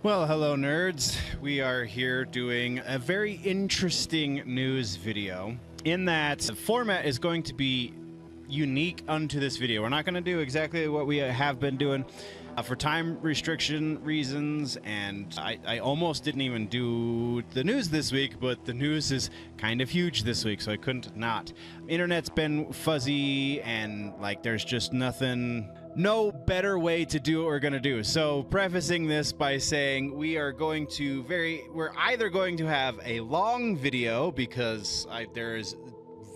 Well, hello nerds. We are here doing a very interesting news video in that the format is going to be unique unto this video. We're not going to do exactly what we have been doing for time restriction reasons, and I almost didn't even do the news this week, but the news is kind of huge this week, so I couldn't not. Internet's been fuzzy and like there's just no better way to do what we're gonna do. So prefacing this by saying we're either going to have a long video because there is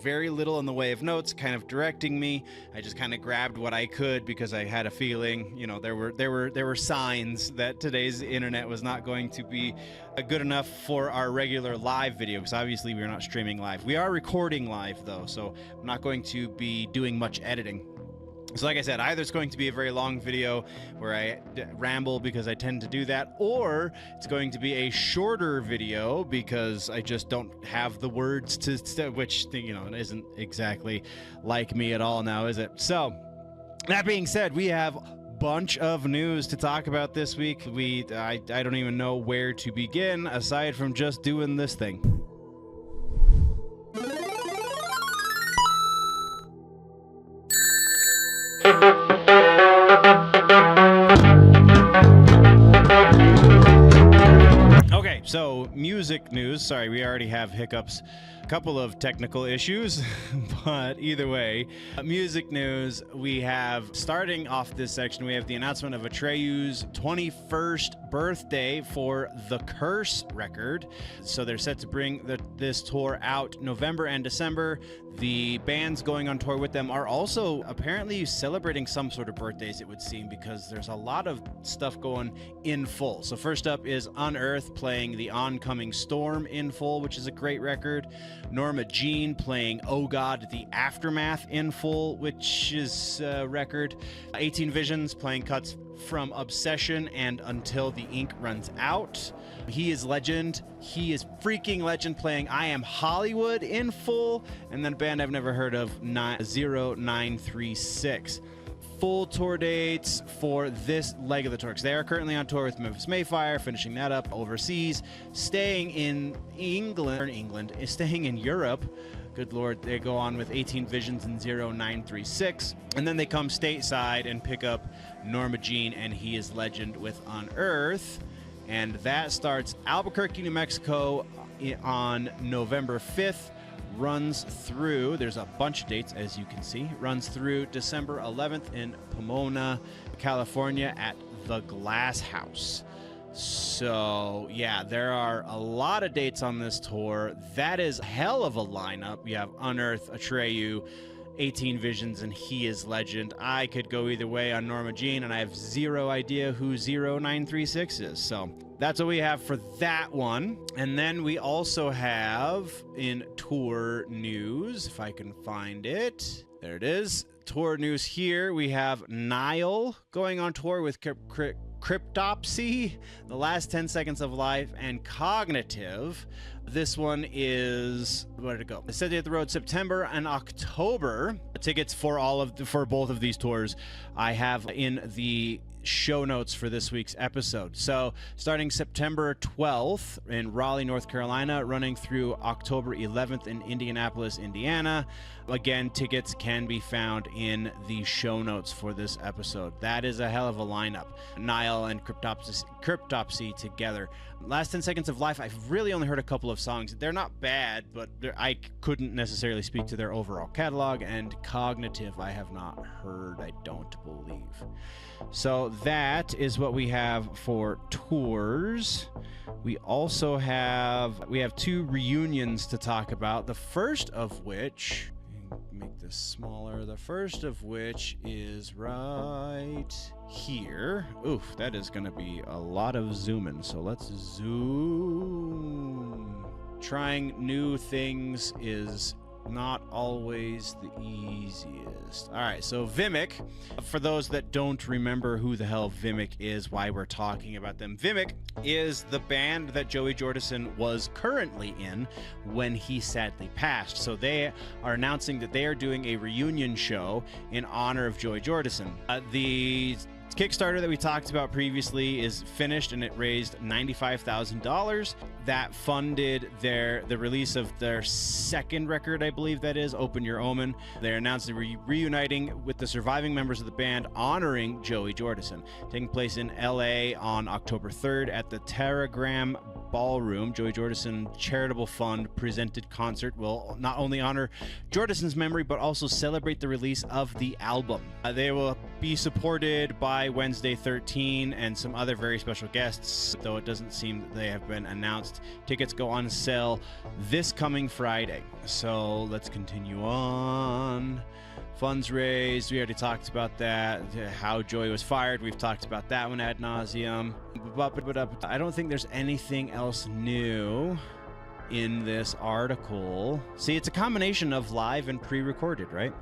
very little in the way of notes kind of directing me. I just kind of grabbed what I could because I had a feeling, you know, there were signs that today's internet was not going to be good enough for our regular live video, because obviously we're not streaming live. We are recording live though, so I'm not going to be doing much editing. So like I said, either it's going to be a very long video where I ramble because I tend to do that, or it's going to be a shorter video because I just don't have the words to which, you know, isn't exactly like me at all now, is it? So that being said, we have a bunch of news to talk about this week. I don't even know where to begin aside from just doing this thing. Okay, so music news. Sorry, we already have hiccups. A couple of technical issues, but either way, music news. We have, starting off this section, we have the announcement of Atreyu's 21st birthday for The Curse record. So they're set to bring this tour out November and December. The bands going on tour with them are also apparently celebrating some sort of birthdays, it would seem, because there's a lot of stuff going in full. So first up is Unearth playing The Oncoming Storm in full, which is a great record. Norma Jean playing Oh God, The Aftermath in full, which is a record. 18 Visions playing cuts from Obsession and Until the Ink Runs Out. He is Legend. He is freaking legend playing I Am Hollywood in full. And then a band I've never heard of, 0936. Full tour dates for this leg of the tour, because they are currently on tour with Memphis Mayfire, finishing that up overseas, staying in staying in Europe. Good Lord, they go on with 18 Visions and 0936. And then they come stateside and pick up Norma Jean and He is Legend with Unearth. And that starts Albuquerque, New Mexico on November 5th. Runs through, there's a bunch of dates as you can see, runs through December 11th in Pomona, California at the Glass House. So yeah, there are a lot of dates on this tour. That is a hell of a lineup. You have Unearth, Atreyu, 18 Visions, and He is Legend. I could go either way on Norma Jean, and I have zero idea who 0936 is. So that's what we have for that one. And then we also have in tour news, if I can find it. There it is. Tour news here. We have Nile going on tour with Cryptopsy, The Last 10 Seconds of Life, and Cognitive. This one is, where did it go? It said at the road September and October. Tickets for both of these tours I have in the show notes for this week's episode. So starting September 12th in Raleigh, North Carolina, running through October 11th in Indianapolis, Indiana. Again, tickets can be found in the show notes for this episode. That is a hell of a lineup. Nile and Cryptopsy together. Last 10 Seconds of Life, I've really only heard a couple of songs. They're not bad, but I couldn't necessarily speak to their overall catalog. And Cognitive, I have not heard, I don't believe. So that is what we have for tours. We also have two reunions to talk about. The first of which, make this smaller, the first of which is right here. Oof, that is going to be a lot of zooming, so let's zoom. Trying new things is not always the easiest. All right, so Vimic, for those that don't remember who the hell Vimic is, why we're talking about them, Vimic is the band that Joey Jordison was currently in when he sadly passed. So they are announcing that they are doing a reunion show in honor of Joey Jordison. The Kickstarter that we talked about previously is finished, and it raised $95,000. That funded the release of their second record, I believe that is, Open Your Omen. They announced they were reuniting with the surviving members of the band, honoring Joey Jordison, taking place in LA on October 3rd at the Teragram Ballroom. Joey Jordison Charitable Fund presented concert will not only honor Jordison's memory but also celebrate the release of the album. They will be supported by Wednesday 13 and some other very special guests, though it doesn't seem that they have been announced. Tickets go on sale this coming Friday. So let's continue on. Funds raised, we already talked about that. How Joey was fired, we've talked about that one ad nauseum. I don't think there's anything else new in this article. See, it's a combination of live and pre-recorded, right?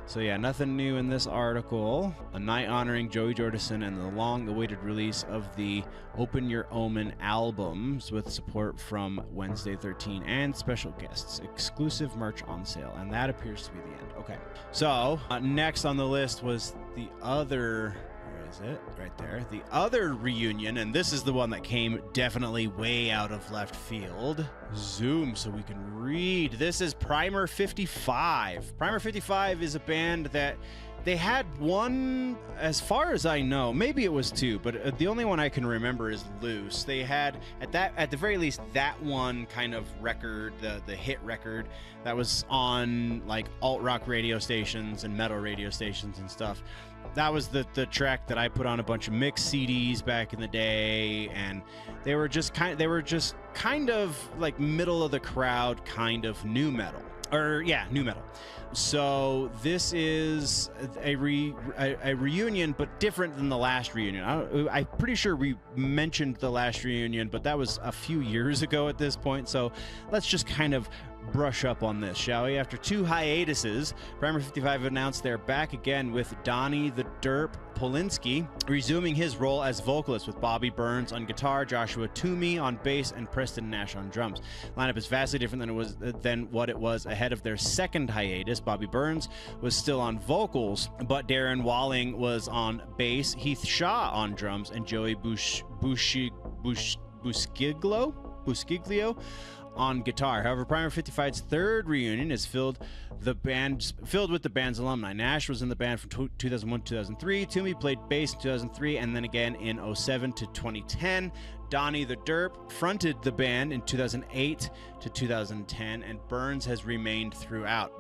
So yeah, nothing new in this article. A night honoring Joey Jordison and the long-awaited release of the Open Your Omen albums with support from Wednesday 13 and special guests. Exclusive merch on sale, and that appears to be the end. Okay, so next on the list was the other... it right there, the other reunion, and this is the one that came definitely way out of left field. Zoom so we can read. This is Primer 55. Primer 55 is a band that they had one, as far as I know, maybe it was two, but the only one I can remember is Loose. They had at the very least that one kind of record, the hit record that was on like alt rock radio stations and metal radio stations and stuff. That was the track that I put on a bunch of mix CDs back in the day, and they were just kind of like middle of the crowd kind of new metal. New metal. So this is a reunion, but different than the last reunion. I'm pretty sure we mentioned the last reunion, but that was a few years ago at this point. So let's just kind of brush up on this, shall we? After two hiatuses, Primer 55 announced they're back again with Donnie the Derp Polinsky resuming his role as vocalist, with Bobby Burns on guitar, Joshua Toomey on bass, and Preston Nash on drums. Lineup is vastly different than what it was ahead of their second hiatus. Bobby Burns was still on vocals, but Darren Walling was on bass, Heath Shaw on drums, and Joey Busciglio on guitar. However, Primer 55's third reunion is filled with the band's alumni. Nash was in the band from 2001 to 2003. Toomey played bass in 2003 and then again in 2007 to 2010. Donnie the Derp fronted the band in 2008 to 2010, and Burns has remained throughout.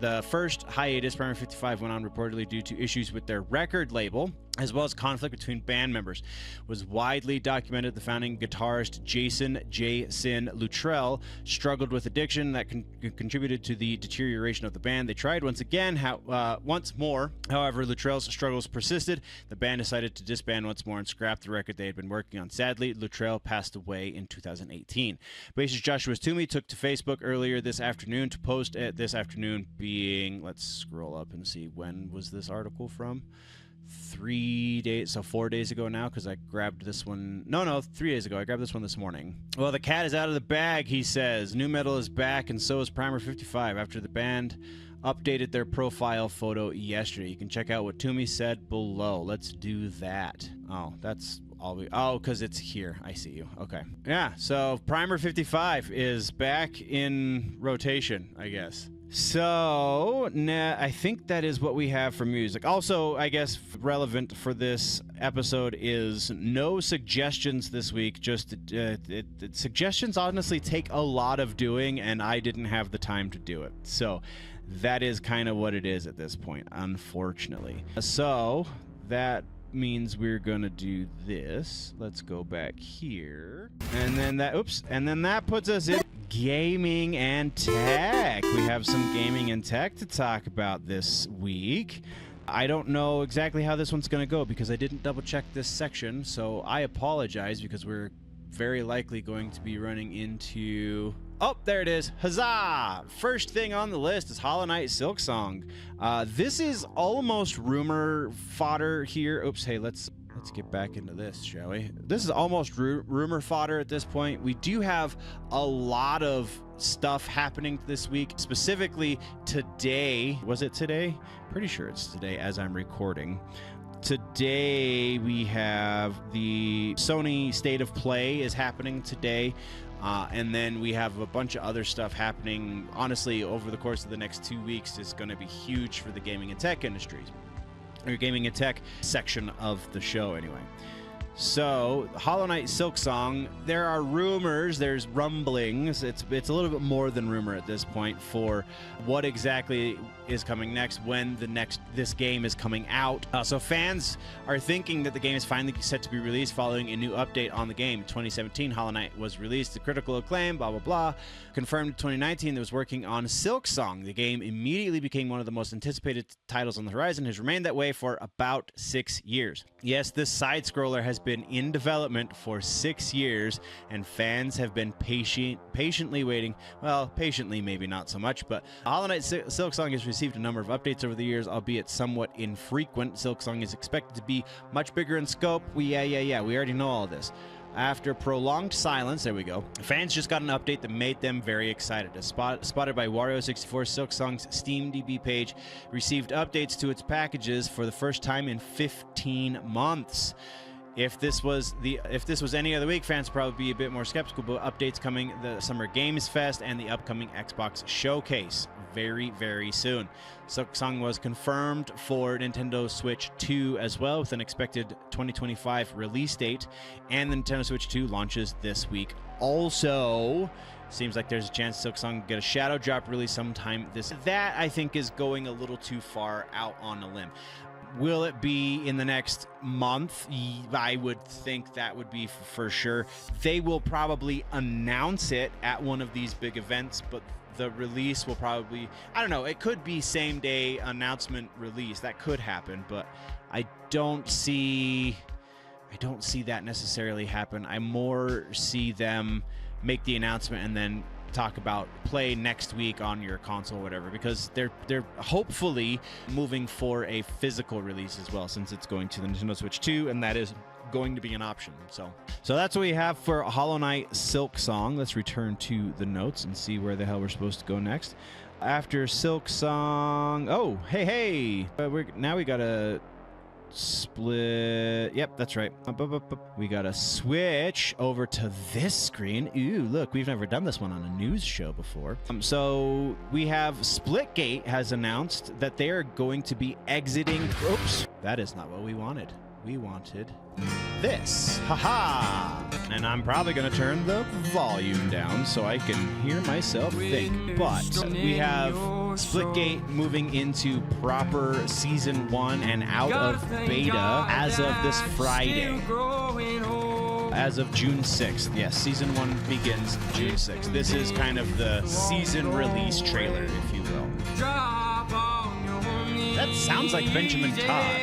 The first hiatus, Primer 55 went on reportedly due to issues with their record label, as well as conflict between band members. Was widely documented the founding guitarist Jason J. Sin Luttrell struggled with addiction that contributed to the deterioration of the band. They tried once more. However, Luttrell's struggles persisted. The band decided to disband once more and scrap the record they had been working on. Sadly, Luttrell passed away in 2018. Bassist Joshua Toomey took to Facebook earlier this afternoon to post it. This afternoon being, let's scroll up and see, when was this article from? 3 days, so 4 days ago now, because I grabbed this one. No, 3 days ago. I grabbed this one this morning. Well, the cat is out of the bag, he says. New metal is back, and so is Primer 55 after the band updated their profile photo yesterday. You can check out what Toomey said below. Let's do that. Oh, that's all because it's here. I see you. Okay. Yeah, so Primer 55 is back in rotation, I guess. So, I think that is what we have for music. Also, I guess relevant for this episode is no suggestions this week. Just suggestions honestly take a lot of doing, and I didn't have the time to do it. So that is kind of what it is at this point, unfortunately. So that means we're gonna do this. Let's go back here, and then that puts us in gaming and tech. We have some gaming and tech to talk about this week. I don't know exactly how this one's gonna go because I didn't double check this section, so I apologize, because we're very likely going to be running into... Oh, there it is. Huzzah! First thing on the list is Hollow Knight Silksong. This is almost rumor fodder here. Oops, hey, let's get back into this, shall we? This is almost rumor fodder at this point. We do have a lot of stuff happening this week, specifically today. Was it today? Pretty sure it's today as I'm recording. Today we have the Sony State of Play is happening today. And then we have a bunch of other stuff happening. Honestly, over the course of the next 2 weeks is going to be huge for the gaming and tech industries. Or gaming and tech section of the show, anyway. So, Hollow Knight Silksong, there are rumors, there's rumblings. It's a little bit more than rumor at this point for what exactly is coming next, when this game is coming out. So fans are thinking that the game is finally set to be released following a new update on the game. 2017, Hollow Knight was released to critical acclaim, blah, blah, blah. Confirmed in 2019, it was working on Silksong. The game immediately became one of the most anticipated titles on the horizon, has remained that way for about 6 years. Yes, this side-scroller has been in development for 6 years, and fans have been patiently waiting. Well, patiently maybe not so much, but Hollow Knight Silksong has received a number of updates over the years, albeit somewhat infrequent. Silksong is expected to be much bigger in scope. We already know all this. After prolonged silence, there we go, fans just got an update that made them very excited. As spotted by Wario64, Silksong's SteamDB page received updates to its packages for the first time in 15 months. If this was any other week, fans would probably be a bit more skeptical, but updates coming the Summer Games Fest and the upcoming Xbox Showcase very, very soon. Silksong was confirmed for Nintendo Switch 2 as well, with an expected 2025 release date, and the Nintendo Switch 2 launches this week. Also, seems like there's a chance Silksong will get a shadow drop release sometime That, I think, is going a little too far out on a limb. Will it be in the next month? I would think that would be for sure. They will probably announce it at one of these big events, but the release will probably, I don't know, it could be same day announcement release. That could happen, but I don't see that necessarily happen. I more see them make the announcement and then talk about play next week on your console or whatever, because they're hopefully moving for a physical release as well, since it's going to the Nintendo Switch 2, and that is going to be an option. So that's what we have for Hollow Knight Silksong. Let's return to the notes and see where the hell we're supposed to go next. After Silksong, oh, hey, now we gotta split. Yep, that's right. We gotta switch over to this screen. Ooh, look, we've never done this one on a news show before. So we have Splitgate has announced that they are going to be exiting. Oops, that is not what we wanted. We wanted this. Haha! And I'm probably gonna turn the volume down so I can hear myself think. But we have Splitgate moving into proper Season 1 and out of beta as of this Friday. As of June 6th. Yes, Season 1 begins June 6th. This is kind of the season release trailer, if you will. That sounds like Benjamin Todd.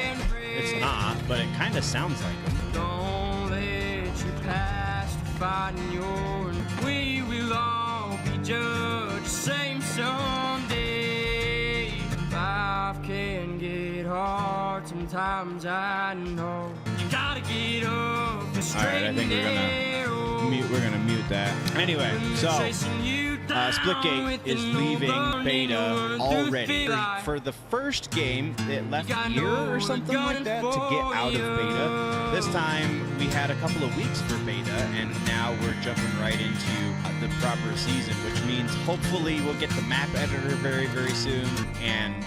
It's not, but it kind of sounds like him. Don't let your past define your. We will all be judged same someday. Life can get hard sometimes, I know. You gotta get up and straight. All right, I think we're gonna mute that. Anyway, so Splitgate is leaving beta already. For the first game, it left a year or something like that to get out of beta. This time, we had a couple of weeks for beta, and now we're jumping right into the proper season, which means hopefully we'll get the map editor very, very soon, and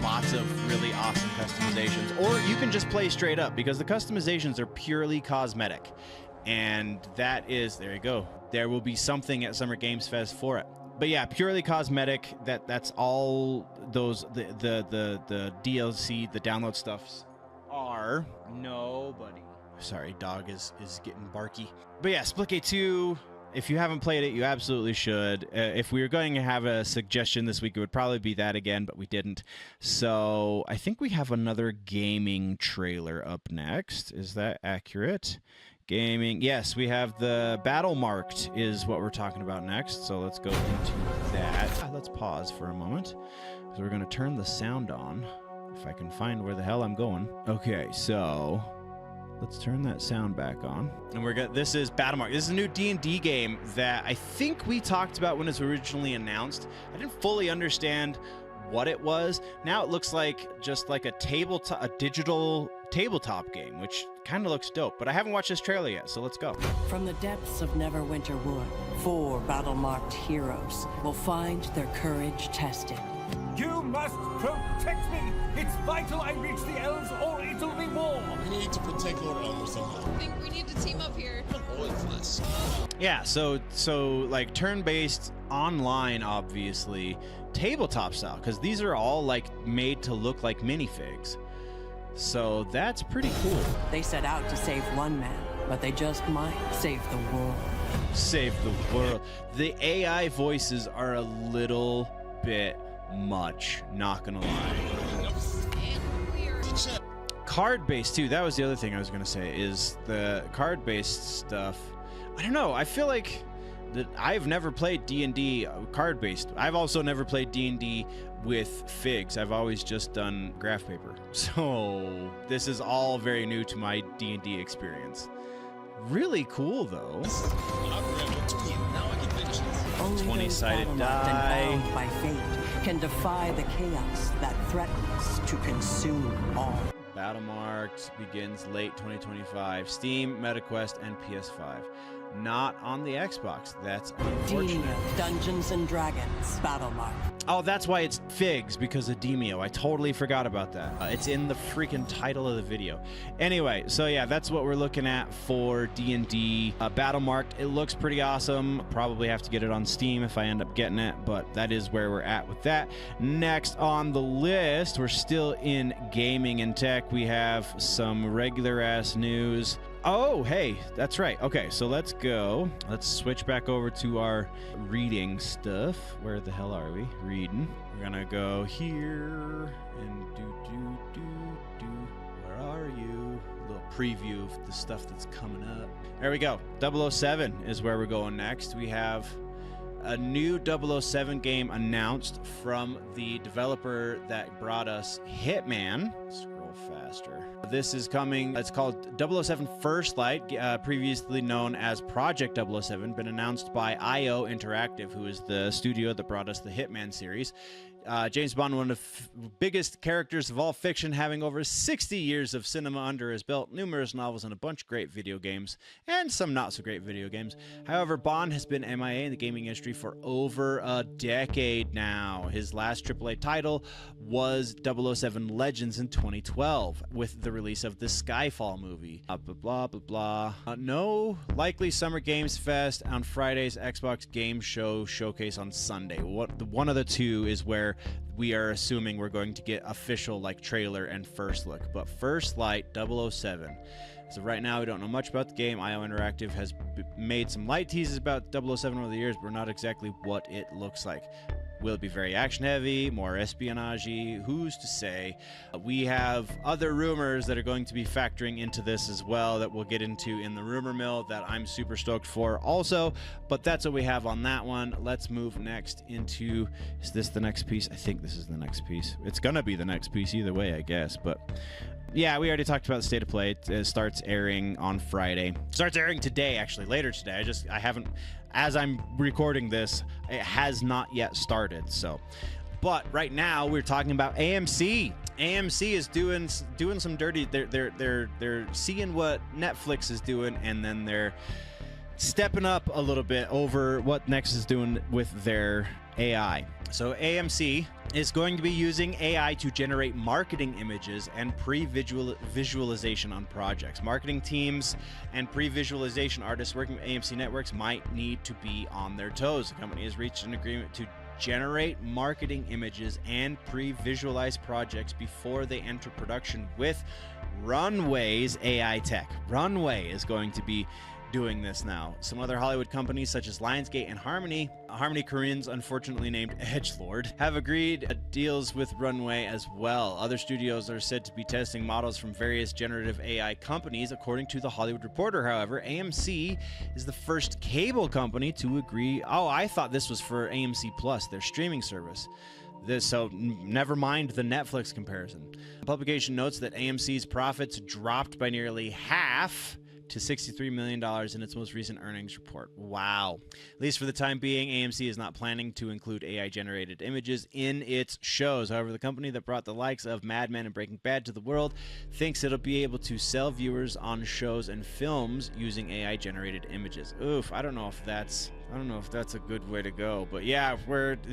lots of really awesome customizations. Or you can just play straight up, because the customizations are purely cosmetic. And that is, there you go. There will be something at Summer Games Fest for it. But yeah, purely cosmetic. That's all those the DLC, the download stuffs are. Nobody. Sorry, dog is getting barky. But yeah, Splitgate 2. If you haven't played it, you absolutely should. If we were going to have a suggestion this week, it would probably be that again, but we didn't. So I think we have another gaming trailer up next. Is that accurate? Gaming. Yes, we have the Battle Marked is what we're talking about next. So let's go into that. Let's pause for a moment. So we're going to turn the sound on. If I can find where the hell I'm going. Okay, so let's turn that sound back on. And this is Battle Marked. This is a new D&D game that I think we talked about when it was originally announced. I didn't fully understand what it was. Now it looks like just like a digital tabletop game, which kind of looks dope. But I haven't watched this trailer yet, so let's go. From the depths of Neverwinter Wood, 4 battle-marked heroes will find their courage tested. You must protect me! It's vital I reach the elves or it'll be war! We need to protect Lord Elmer somehow. I think we need to team up here. Yeah, so like turn-based online, obviously, tabletop style, because these are all like made to look like minifigs. So that's pretty cool. They set out to save one man, but they just might save the world. Save the world. The AI voices are a little bit much, not gonna lie. Card-based too, that was the other thing I was gonna say, is the card-based stuff. I don't know, I feel like that I've never played D&D card-based. I've also never played D&D with figs. I've always just done graph paper. So this is all very new to my D&D experience. Really cool though. Only 20-sided those die. and bound by fate can defy the chaos that threatens to consume all. Battle Marked begins late 2025. Steam, MetaQuest, and PS5. Not on the Xbox. That's unfortunate. Demio, Dungeons and Dragons, Battlemark. Oh, that's why it's figs, because of Demio. I totally forgot about that. It's in the freaking title of the video. Anyway, so yeah, that's what we're looking at for D&D Battle Marked. It looks pretty awesome. Probably have to get it on Steam if I end up getting it, but that is where we're at with that. Next on the list, we're still in gaming and tech. We have some regular ass news. Oh, hey, that's right. Okay, so let's go. Let's switch back over to our reading stuff. Where the hell are we? Reading. We're gonna go here and do. Where are you? A little preview of the stuff that's coming up. There we go. 007 is where we're going next. We have a new 007 game announced from the developer that brought us Hitman. Scroll faster. This is coming, it's called 007 First Light, previously known as Project 007, been announced by IO Interactive, who is the studio that brought us the Hitman series. James Bond, one of the biggest characters of all fiction, having over 60 years of cinema under his belt, numerous novels, and a bunch of great video games, and some not-so-great video games. However, Bond has been MIA in the gaming industry for over a decade now. His last AAA title was 007 Legends in 2012, with the release of the Skyfall movie. Blah, blah, blah. No likely Summer Games Fest on Friday's Xbox Game Show Showcase on Sunday. One of the two is where we are assuming we're going to get official like trailer and first look. But First Light 007. So right now we don't know much about the game. IO Interactive has made some light teases about 007 over the years, but we're not exactly what it looks like. Will it be very action heavy, more espionage-y? Who's to say? We have other rumors that are going to be factoring into this as well that we'll get into in the rumor mill that I'm super stoked for also, but that's what we have on that one. Let's move next into, is this the next piece? I think this is the next piece. It's gonna be the next piece either way, I guess, but yeah, we already talked about the State of Play. It starts airing on Friday. Starts airing today, actually, later today. I haven't, as I'm recording this, it has not yet started. So, but right now we're talking about AMC. AMC is doing some dirty. They're seeing what Netflix is doing, and then they're stepping up a little bit over what Next is doing with their AI. So AMC is going to be using AI to generate marketing images and pre-visualization on projects. Marketing teams and pre-visualization artists working with AMC Networks might need to be on their toes. The company has reached an agreement to generate marketing images and pre-visualize projects before they enter production with Runway's AI tech. Runway is going to be doing this now. Some other Hollywood companies such as Lionsgate and Harmony Koreans, unfortunately named Edgelord, have agreed deals with Runway as well. Other studios are said to be testing models from various generative AI companies. According to The Hollywood Reporter, however, AMC is the first cable company to agree. Oh, I thought this was for AMC Plus, their streaming service. So never mind the Netflix comparison. The publication notes that AMC's profits dropped by nearly half to $63 million in its most recent earnings report. Wow. At least for the time being, AMC is not planning to include AI-generated images in its shows. However, the company that brought the likes of Mad Men and Breaking Bad to the world thinks it'll be able to sell viewers on shows and films using AI-generated images. Oof, I don't know if that's a good way to go, but yeah,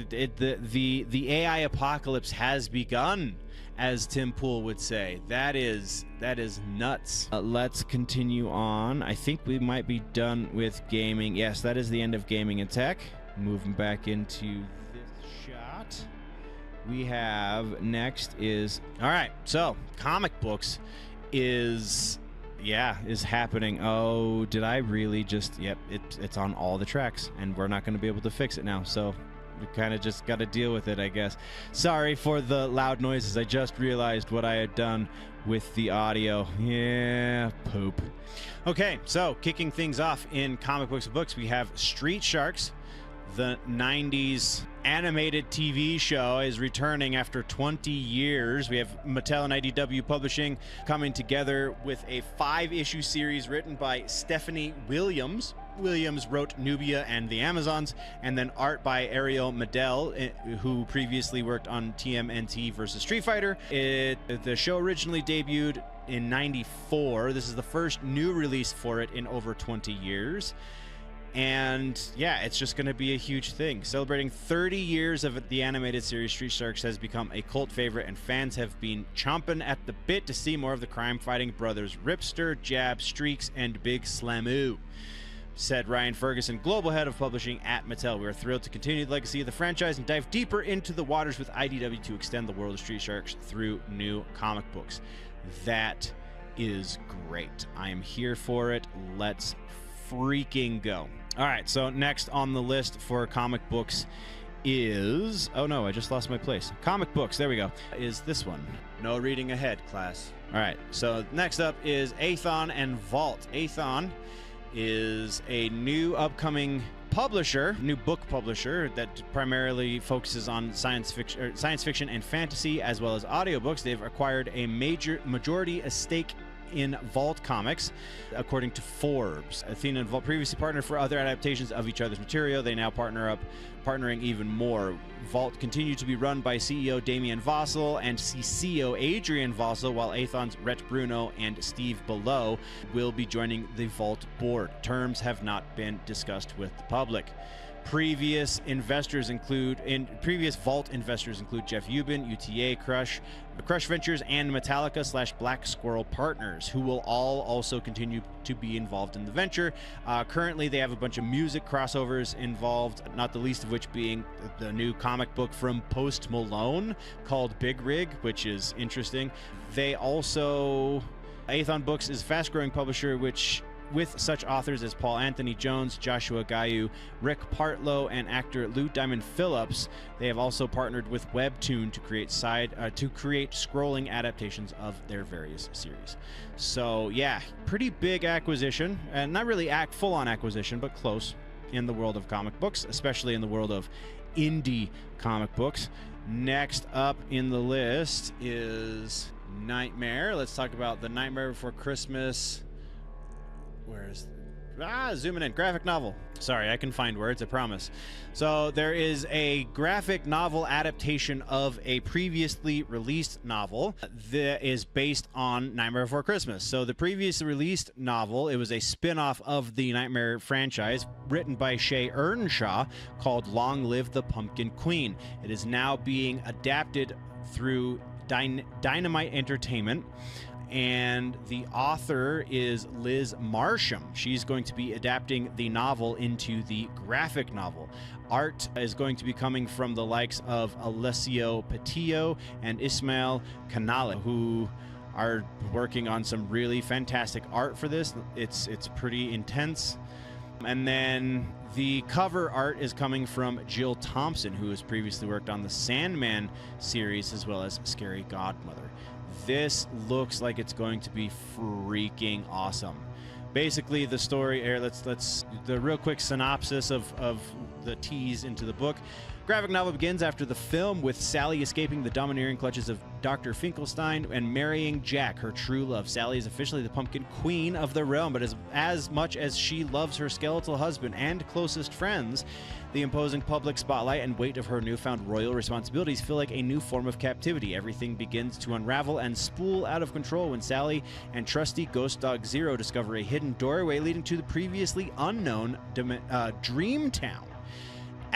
the AI apocalypse has begun, as Tim Pool would say. That is nuts. Let's continue on. I think we might be done with gaming. Yes, that is the end of gaming and tech. Moving back into this shot, we have next is all right. So comic books is happening. Oh, did I really just? Yep, it's on all the tracks, and we're not going to be able to fix it now. So we kind of just got to deal with it, I guess. Sorry for the loud noises. I just realized what I had done with the audio. Yeah, poop. Okay, so kicking things off in comic books and books, we have Street Sharks. The 90s animated TV show is returning after 20 years. We have Mattel and IDW Publishing coming together with a 5-issue series written by Stephanie Williams. Williams wrote Nubia and the Amazons, and then art by Ariel Medel, who previously worked on TMNT versus Street Fighter. The show originally debuted in '94. This is the first new release for it in over 20 years. And yeah, it's just going to be a huge thing. Celebrating 30 years of the animated series, Street Sharks has become a cult favorite, and fans have been chomping at the bit to see more of the crime-fighting brothers Ripster, Jab, Streaks, and Big Slamoo, said Ryan Ferguson, global head of publishing at Mattel. We are thrilled to continue the legacy of the franchise and dive deeper into the waters with IDW to extend the world of Street Sharks through new comic books. That is great. I am here for it. Let's freaking go. All right, so next on the list for comic books is... Oh no, I just lost my place. Comic books, there we go. Is this one. No reading ahead, class. All right, so next up is Athon and Vault. Athon is a new upcoming publisher, new book publisher that primarily focuses on science fiction and fantasy, as well as audiobooks. They've acquired a majority stake in Vault Comics, according to Forbes. Athena and Vault previously partnered for other adaptations of each other's material. They now partnering even more. Vault continued to be run by CEO Damien Vossel and CCO Adrian Vossel, while Athon's Rhett Bruno and Steve Below will be joining the Vault board. Terms have not been discussed with the public. Previous Vault investors include Jeff Ubin, UTA, Crush Ventures, and Metallica / Black Squirrel Partners, who will all also continue to be involved in the venture. Currently, they have a bunch of music crossovers involved, not the least of which being the new comic book from Post Malone called Big Rig, which is interesting. They also... Athon Books is a fast-growing publisher, with such authors as Paul Anthony Jones, Joshua Gayu, Rick Partlow, and actor Lou Diamond Phillips. They have also partnered with Webtoon to create scrolling adaptations of their various series. So yeah, pretty big acquisition, and not really full-on acquisition, but close in the world of comic books, especially in the world of indie comic books. Next up in the list is Nightmare. Let's talk about The Nightmare Before Christmas. Zooming in. Graphic novel. Sorry, I can find words, I promise. So there is a graphic novel adaptation of a previously released novel that is based on Nightmare Before Christmas. So the previously released novel, it was a spin-off of the Nightmare franchise, written by Shay Earnshaw, called Long Live the Pumpkin Queen. It is now being adapted through Dynamite Entertainment, and the author is Liz Marsham. She's going to be adapting the novel into the graphic novel. Art is going to be coming from the likes of Alessio Petillo and Ismael Canale, who are working on some really fantastic art for this. It's pretty intense. And then the cover art is coming from Jill Thompson, who has previously worked on the Sandman series as well as Scary Godmother. This looks like it's going to be freaking awesome. Basically, the story, the real quick synopsis of the tease into the book. Graphic novel begins after the film with Sally escaping the domineering clutches of Dr. Finkelstein and marrying Jack, her true love. Sally is officially the Pumpkin Queen of the realm, but as much as she loves her skeletal husband and closest friends, the imposing public spotlight and weight of her newfound royal responsibilities feel like a new form of captivity. Everything begins to unravel and spool out of control when Sally and trusty Ghost Dog Zero discover a hidden doorway leading to the previously unknown Dream Town.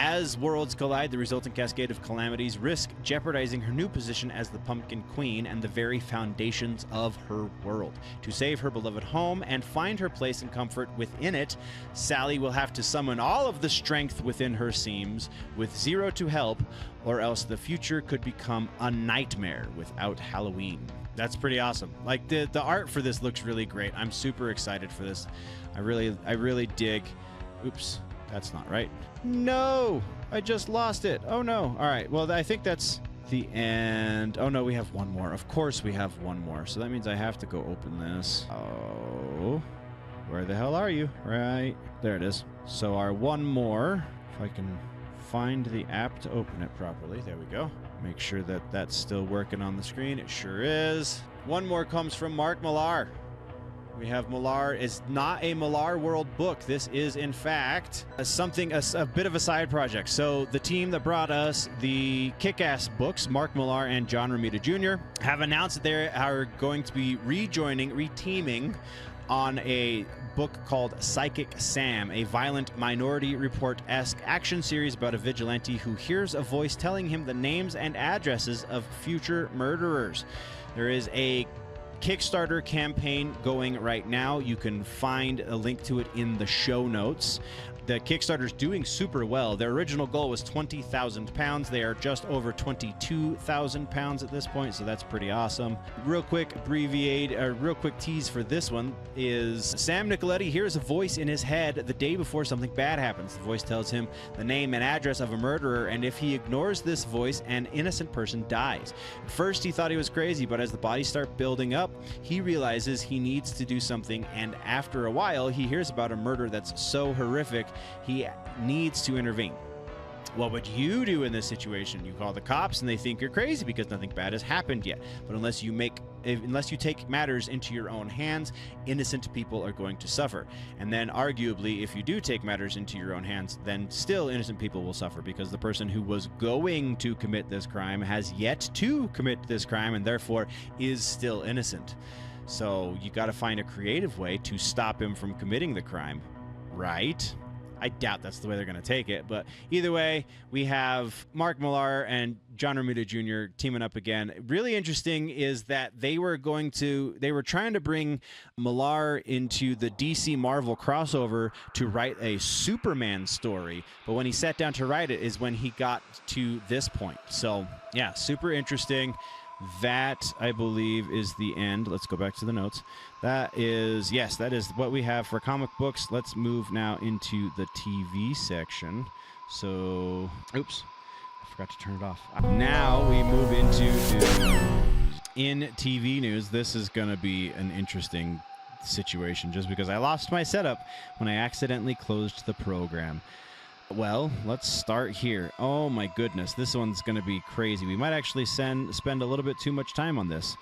As worlds collide, the resulting cascade of calamities risk jeopardizing her new position as the Pumpkin Queen and the very foundations of her world. To save her beloved home and find her place and comfort within it, Sally will have to summon all of the strength within her seams, with Zero to help, or else the future could become a nightmare without Halloween. That's pretty awesome. Like, the art for this looks really great. I'm super excited for this. I really dig. Oops. That's not right. No! I just lost it. Oh no. All right. Well, I think that's the end. Oh no, we have one more. Of course we have one more. So that means I have to go open this. Oh. Where the hell are you? Right. There it is. So our one more, if I can find the app to open it properly. There we go. Make sure that that's still working on the screen. It sure is. One more comes from Mark Millar. We have Millar is not a Millar World book. This is, in fact, a bit of a side project. So the team that brought us the Kick-Ass books, Mark Millar and John Romita Jr., have announced that they are going to be reteaming on a book called Psychic Sam, a violent Minority Report-esque action series about a vigilante who hears a voice telling him the names and addresses of future murderers. There is a Kickstarter campaign going right now. You can find a link to it in the show notes. The Kickstarter's doing super well. Their original goal was £20,000. They are just over £22,000 at this point, so that's pretty awesome. Real quick tease for this one is Sam Nicoletti hears a voice in his head the day before something bad happens. The voice tells him the name and address of a murderer, and if he ignores this voice, an innocent person dies. At first, he thought he was crazy, but as the bodies start building up, he realizes he needs to do something, and after a while, he hears about a murder that's so horrific, he needs to intervene. What would you do in this situation? You call the cops and they think you're crazy because nothing bad has happened yet. But unless you take matters into your own hands, innocent people are going to suffer. And then arguably, if you do take matters into your own hands, then still innocent people will suffer because the person who was going to commit this crime has yet to commit this crime and therefore is still innocent. So you got to find a creative way to stop him from committing the crime, right? I doubt that's the way they're going to take it, but either way, we have Mark Millar and John Romita Jr. teaming up again. Really interesting is that they were trying to bring Millar into the DC Marvel crossover to write a Superman story, but when he sat down to write it is when he got to this point. So yeah, super interesting. That, I believe, is the end. Let's go back to the notes. That is what we have for comic books. Let's move now into the TV section. So, oops, I forgot to turn it off. Now we move into news. In TV news, this is going to be an interesting situation just because I lost my setup when I accidentally closed the program. Well, let's start here. Oh my goodness, this one's going to be crazy. We might actually spend a little bit too much time on this.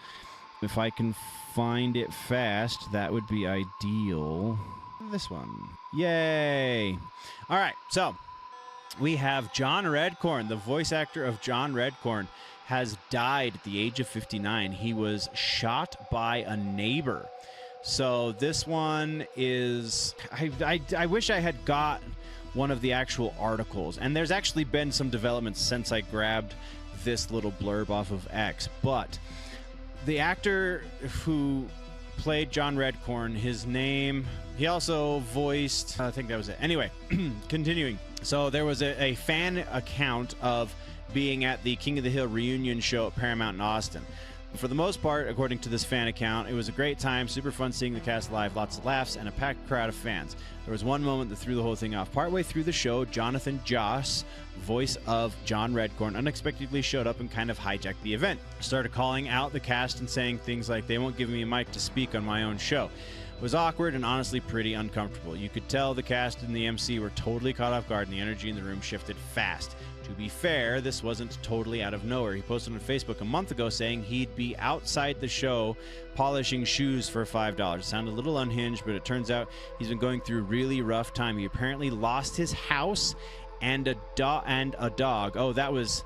If I can find it fast, that would be ideal. This one. Yay! All right, so we have John Redcorn, the voice actor of John Redcorn, has died at the age of 59. He was shot by a neighbor. So this one is... I wish I had got one of the actual articles, and there's actually been some developments since I grabbed this little blurb off of X, but the actor who played John Redcorn, his name, he also voiced, I think that was it. Anyway, continuing. So there was a fan account of being at the King of the Hill reunion show at Paramount in Austin. For the most part, according to this fan account, it was a great time, super fun seeing the cast live, lots of laughs, and a packed crowd of fans. There was one moment that threw the whole thing off. Partway through the show, Jonathan Joss, voice of John Redcorn, unexpectedly showed up and kind of hijacked the event. Started calling out the cast and saying things like, "They won't give me a mic to speak on my own show." It was awkward and honestly pretty uncomfortable. You could tell the cast and the MC were totally caught off guard and the energy in the room shifted fast. To be fair, this wasn't totally out of nowhere. He posted on Facebook a month ago saying he'd be outside the show polishing shoes for $5. Sounded a little unhinged, but it turns out he's been going through a really rough time. He apparently lost his house and a dog. Oh, that was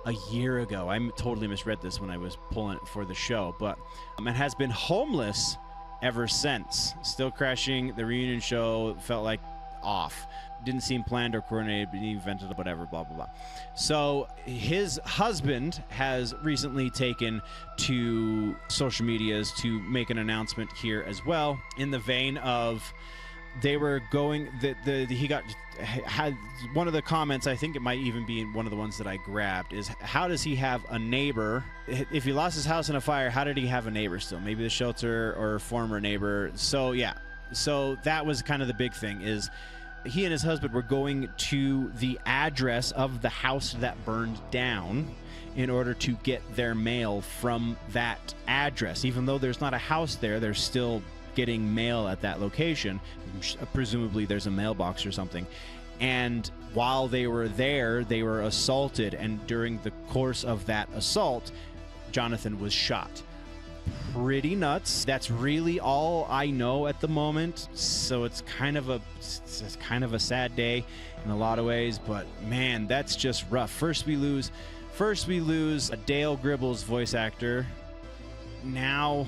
a year ago. I totally misread this when I was pulling it for the show, but and has been homeless ever since. Still crashing the reunion show, felt like off. Didn't seem planned or coordinated, but he invented whatever, blah, blah, blah. So his husband has recently taken to social medias to make an announcement here as well, in the vein of they were going, had one of the comments, I think it might even be one of the ones that I grabbed, is how does he have a neighbor? If he lost his house in a fire, how did he have a neighbor still? Maybe the shelter or former neighbor. So yeah, so that was kind of the big thing, is he and his husband were going to the address of the house that burned down in order to get their mail from that address. Even though there's not a house there, they're still getting mail at that location. Presumably there's a mailbox or something. And while they were there, they were assaulted. And during the course of that assault, Jonathan was shot. Pretty nuts. That's really all I know at the moment. So it's kind of a sad day in a lot of ways, but man, that's just rough. First we lose a Dale Gribble's voice actor. Now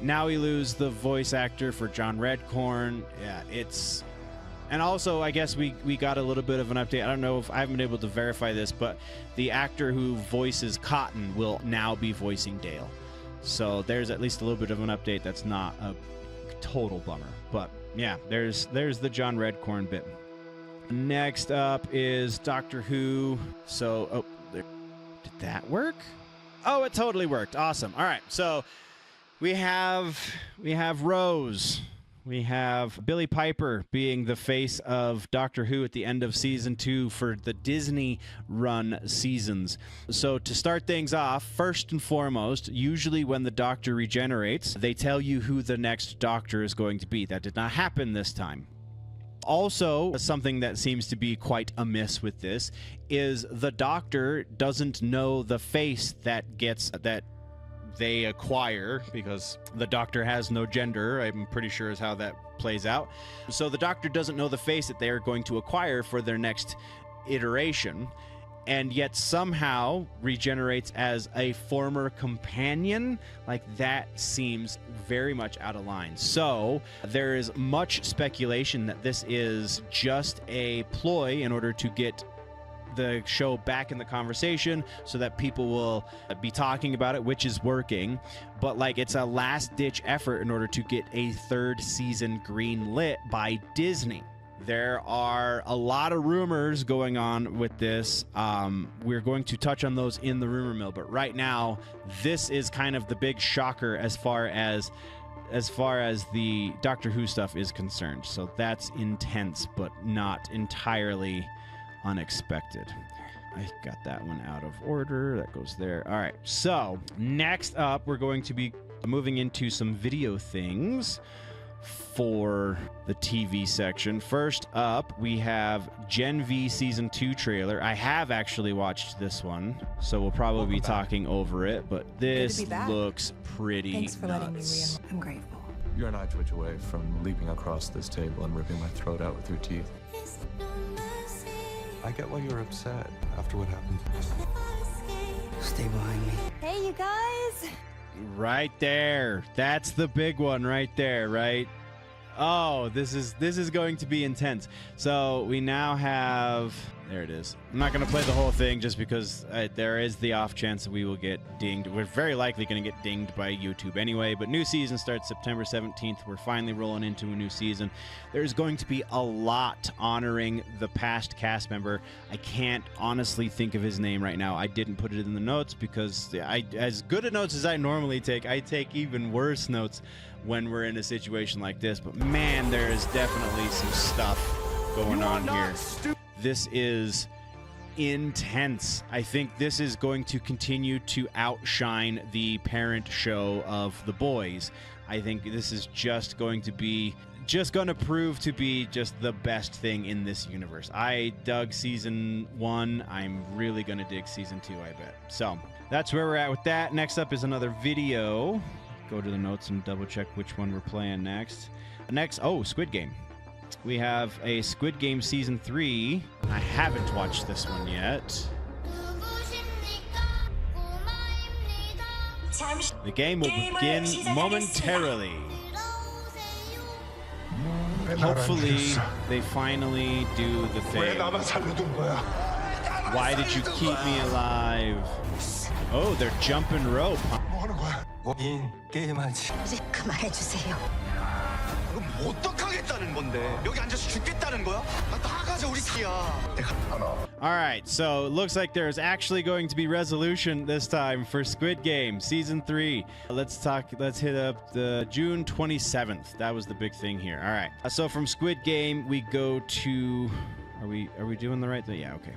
we lose the voice actor for John Redcorn. Yeah, it's... And also, I guess we got a little bit of an update. I don't know if I haven't been able to verify this, but the actor who voices Cotton will now be voicing Dale. So there's at least a little bit of an update. That's not a total bummer. But yeah, there's the John Redcorn bit. Next up is Doctor Who. So, did that work? Oh, it totally worked. Awesome. All right, so we have Rose. We have Billie Piper being the face of Doctor Who at the end of season 2 for the Disney run seasons. So to start things off, first and foremost, usually when the Doctor regenerates, they tell you who the next Doctor is going to be. That did not happen this time. Also, something that seems to be quite amiss with this is the Doctor doesn't know the face that they acquire, because the Doctor has no gender, I'm pretty sure is how that plays out. So the Doctor doesn't know the face that they are going to acquire for their next iteration, and yet somehow regenerates as a former companion. Like, that seems very much out of line. So there is much speculation that this is just a ploy in order to get the show back in the conversation so that people will be talking about it, which is working, but like it's a last-ditch effort in order to get a third season green-lit by Disney. There are a lot of rumors going on with this. We're going to touch on those in the rumor mill, but right now this is kind of the big shocker as far as the Doctor Who stuff is concerned. So that's intense, but not entirely unexpected. I got that one out of order. That goes there. All right. So next up, we're going to be moving into some video things for the TV section. First up, we have Gen V Season 2 trailer. I have actually watched this one, so we'll probably be talking over it, but this looks pretty Thanks for letting me nuts. I'm grateful. You're an eye twitch away from leaping across this table and ripping my throat out with your teeth. I get why you're upset after what happened. Stay behind me. Hey, you guys. Right there. That's the big one right there, right? Oh, this is going to be intense. So we now have... There it is. I'm not going to play the whole thing just because there is the off chance that we will get dinged. We're very likely going to get dinged by YouTube anyway, but new season starts September 17th. We're finally rolling into a new season. There's going to be a lot honoring the past cast member. I can't honestly think of his name right now. I didn't put it in the notes because as good a notes as I normally take, I take even worse notes when we're in a situation like this. But man, there is definitely some stuff going on here. This is intense. I think this is going to continue to outshine the parent show of The Boys. I think this is just going to prove to be just the best thing in this universe. I dug season 1. I'm really going to dig season 2, I bet. So that's where we're at with that. Next up is another video. Go to the notes and double check which one we're playing next. Squid Game. We have a Squid Game season 3. I haven't watched this one yet. The game will begin momentarily. Hopefully, they finally do the thing. Why did you keep me alive? Oh, they're jumping rope. 이제 그만해주세요. 그럼 어떡하겠다는 건데? 여기 앉아서 죽겠다는 거야? 나가자 우리 사이야. All right, so it looks like there's actually going to be resolution this time for Squid Game Season 3. Let's hit up the June 27th. That was the big thing here. All right, so from Squid Game, we go to... Are we doing the right thing? Yeah, okay.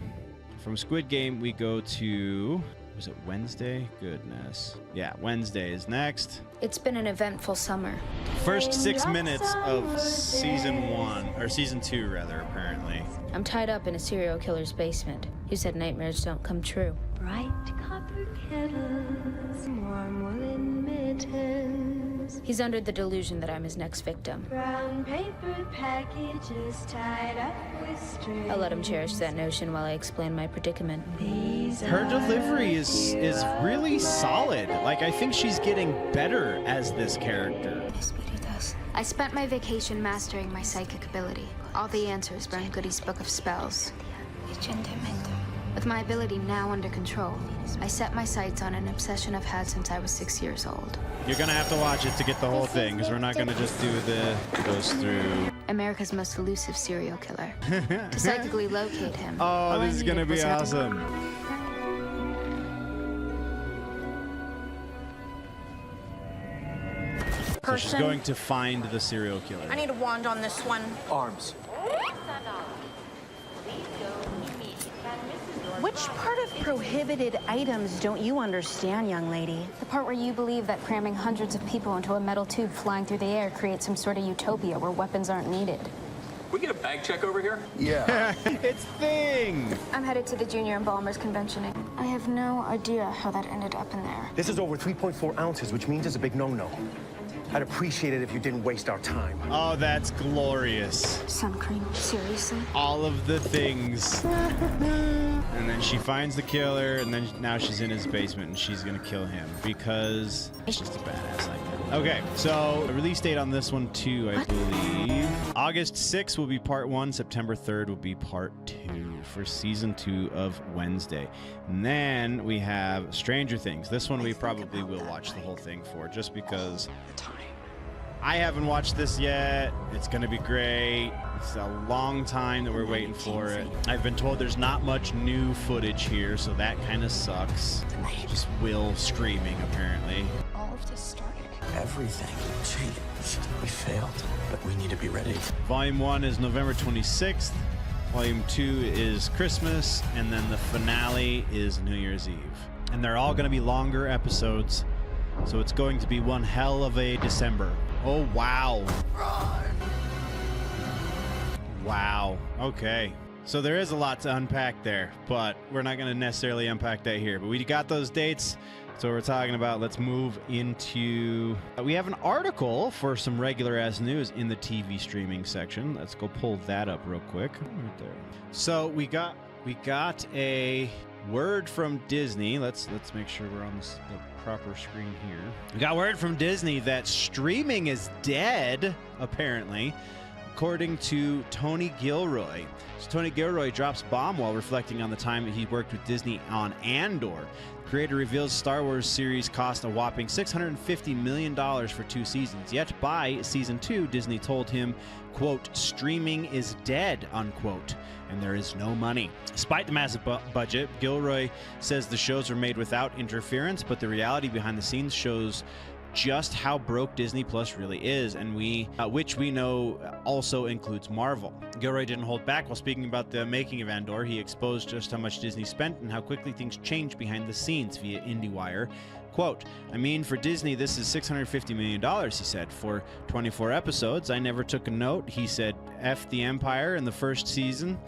From Squid Game, we go to... Was it Wednesday? Goodness. Yeah, Wednesday is next. It's been an eventful summer. First 6 minutes of season 1, or season 2 rather, apparently. I'm tied up in a serial killer's basement. He said nightmares don't come true. Bright copper kettles, warm woolen mittens. He's under the delusion that I'm his next victim. Brown paper packages tied up with strings. I'll let him cherish that notion while I explain my predicament. Her delivery is really solid. Like, I think she's getting better as this character. I spent my vacation mastering my psychic ability. All the answers were in Goody's book of spells. With my ability now under control, I set my sights on an obsession I've had since I was 6 years old. You're gonna have to watch it to get the whole thing, because we're not gonna just do the goes through. America's most elusive serial killer. To psychically locate him. Oh, this is gonna be awesome. So she's going to find the serial killer. I need a wand on this one. Arms. Which part of prohibited items don't you understand, young lady? The part where you believe that cramming hundreds of people into a metal tube flying through the air creates some sort of utopia where weapons aren't needed. We get a bag check over here? Yeah. It's Thing! I'm headed to the Junior Embalmers Convention. I have no idea how that ended up in there. This is over 3.4 ounces, which means it's a big no-no. I'd appreciate it if you didn't waste our time. Oh, that's glorious. Sun cream, seriously? All of the things. And then she finds the killer, and then now she's in his basement, and she's gonna kill him because she's just a badass like that. Okay, so the release date on this one too, I believe. August 6th will be part 1. September 3rd will be part 2 for season 2 of Wednesday. And then we have Stranger Things. This one we probably will watch the whole thing for, just because I haven't watched this yet. It's gonna be great. It's a long time that we're waiting for it. I've been told there's not much new footage here, so that kind of sucks. Just Will screaming, apparently. All of this started. Everything changed. We failed, but we need to be ready. Volume 1 is November 26th. Volume 2 is Christmas, and then the finale is New Year's Eve. And they're all gonna be longer episodes, so it's going to be one hell of a December. Oh, wow. Wow. Okay. So there is a lot to unpack there, but we're not going to necessarily unpack that here. But we got those dates, so we're talking about. Let's move into... we have an article for some regular-ass news in the TV streaming section. Let's go pull that up real quick. Right there. So we got a word from Disney. Let's make sure we're on the proper screen here. We got word from Disney that streaming is dead, apparently, according to Tony Gilroy. So Tony Gilroy drops bomb while reflecting on the time that he worked with Disney on Andor. The creator reveals Star Wars series cost a whopping $650 million for 2 seasons. Yet by season 2, Disney told him, quote, streaming is dead, unquote, and there is no money. Despite the massive budget, Gilroy says the shows are made without interference, but the reality behind the scenes shows just how broke Disney Plus really is, and which we know also includes Marvel. Gilroy didn't hold back while speaking about the making of Andor. He exposed just how much Disney spent and how quickly things changed behind the scenes via IndieWire. Quote, I mean, for Disney, this is $650 million, he said. For 24 episodes, I never took a note. He said, F the Empire in the first season.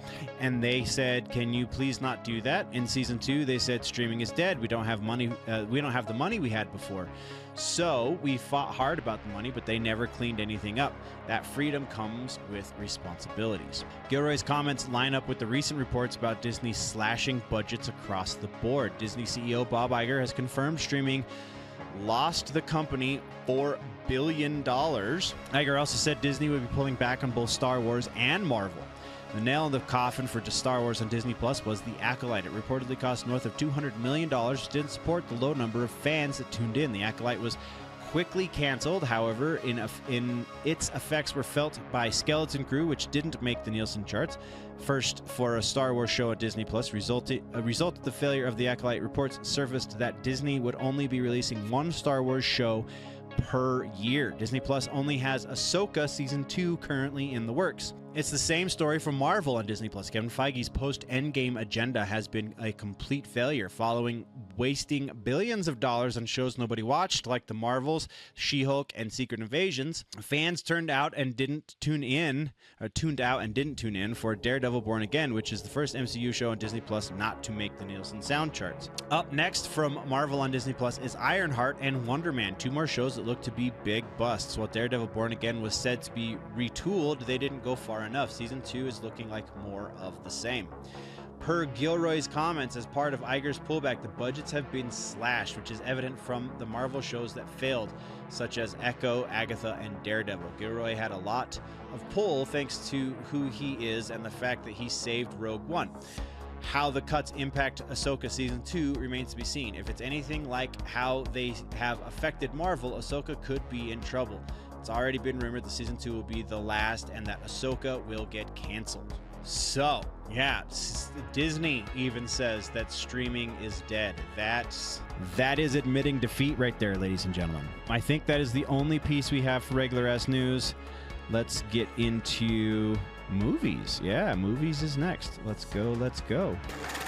And they said, can you please not do that? In season 2, they said, streaming is dead. We don't have money. We don't have the money we had before. So we fought hard about the money, but they never cleaned anything up. That freedom comes with responsibilities. Gilroy's comments line up with the recent reports about Disney slashing budgets across the board. Disney CEO Bob Iger has confirmed streaming lost the company $4 billion. Iger also said Disney would be pulling back on both Star Wars and Marvel. The nail in the coffin for just Star Wars on Disney Plus was The Acolyte. It reportedly cost north of $200 million, which didn't support the low number of fans that tuned in. The Acolyte was quickly canceled. However, in its effects were felt by Skeleton Crew, which didn't make the Nielsen charts. First for a Star Wars show at Disney Plus, resulted the failure of The Acolyte. Reports surfaced that Disney would only be releasing one Star Wars show per year. Disney Plus only has Ahsoka Season 2 currently in the works. It's the same story from Marvel on Disney Plus. Kevin Feige's post-Endgame agenda has been a complete failure, following wasting billions of dollars on shows nobody watched, like The Marvels, She-Hulk, and Secret Invasions. Fans tuned out and didn't tune in for Daredevil Born Again, which is the first MCU show on Disney Plus not to make the Nielsen sound charts. Up next from Marvel on Disney Plus is Ironheart and Wonder Man, two more shows that look to be big busts. While Daredevil Born Again was said to be retooled, they didn't go far enough. Season 2 is looking like more of the same. Per Gilroy's comments, as part of Iger's pullback, the budgets have been slashed, which is evident from the Marvel shows that failed, such as Echo, Agatha, and Daredevil. Gilroy had a lot of pull thanks to who he is and the fact that he saved Rogue One. How the cuts impact Ahsoka Season 2 remains to be seen. If it's anything like how they have affected Marvel, Ahsoka could be in trouble. It's already been rumored that Season 2 will be the last and that Ahsoka will get canceled. So, yeah, Disney even says that streaming is dead. That is admitting defeat right there, ladies and gentlemen. I think that is the only piece we have for regular ass news. Let's get into movies. Yeah, movies is next. Let's go.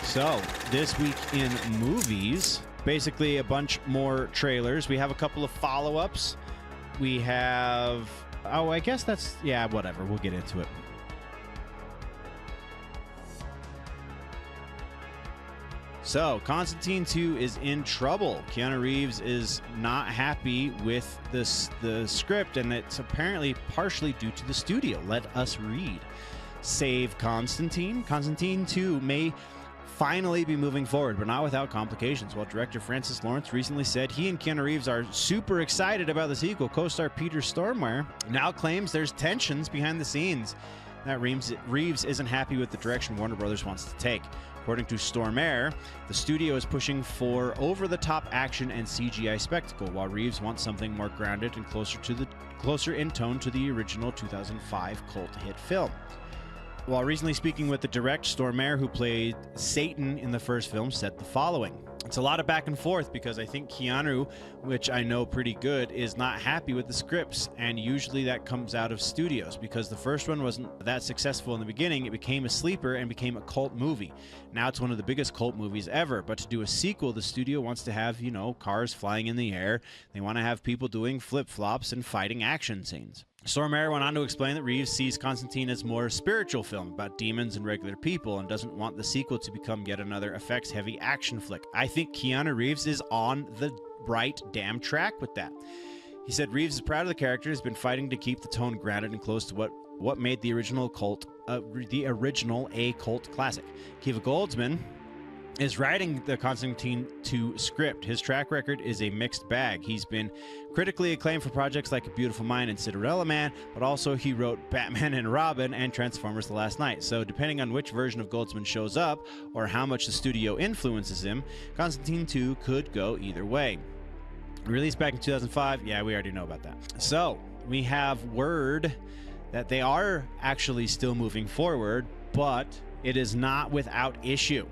So, this week in movies, basically a bunch more trailers. We have a couple of follow-ups. We have... Oh, I guess that's... Yeah, whatever. We'll get into it. So, Constantine 2 is in trouble. Keanu Reeves is not happy with the script, and it's apparently partially due to the studio. Let us read. Save Constantine. Constantine 2 may finally be moving forward, but not without complications. While director Francis Lawrence recently said he and Keanu Reeves are super excited about the sequel, co-star Peter Stormare now claims there's tensions behind the scenes. That Reeves isn't happy with the direction Warner Brothers wants to take. According to Stormare, the studio is pushing for over-the-top action and CGI spectacle, while Reeves wants something more grounded and closer in tone to the original 2005 cult hit film. While recently speaking with the director, Stormare, who played Satan in the first film, said the following. It's a lot of back and forth because I think Keanu, which I know pretty good, is not happy with the scripts, and usually that comes out of studios because the first one wasn't that successful in the beginning. It became a sleeper and became a cult movie. Now it's one of the biggest cult movies ever, but to do a sequel, the studio wants to have, cars flying in the air. They want to have people doing flip-flops and fighting action scenes. Stormare went on to explain that Reeves sees Constantine as more spiritual film about demons and regular people and doesn't want the sequel to become yet another effects-heavy action flick. I think Keanu Reeves is on the right damn track with that. He said Reeves is proud of the character, has been fighting to keep the tone grounded and close to what made the original a cult classic. Kiva Goldsman is writing the Constantine 2 script. His track record is a mixed bag. He's been critically acclaimed for projects like A Beautiful Mind and Cinderella Man, but also he wrote Batman and Robin and Transformers The Last Night. So depending on which version of Goldsman shows up or how much the studio influences him, Constantine 2 could go either way. Released back in 2005, yeah, we already know about that. So we have word that they are actually still moving forward, but it is not without issue.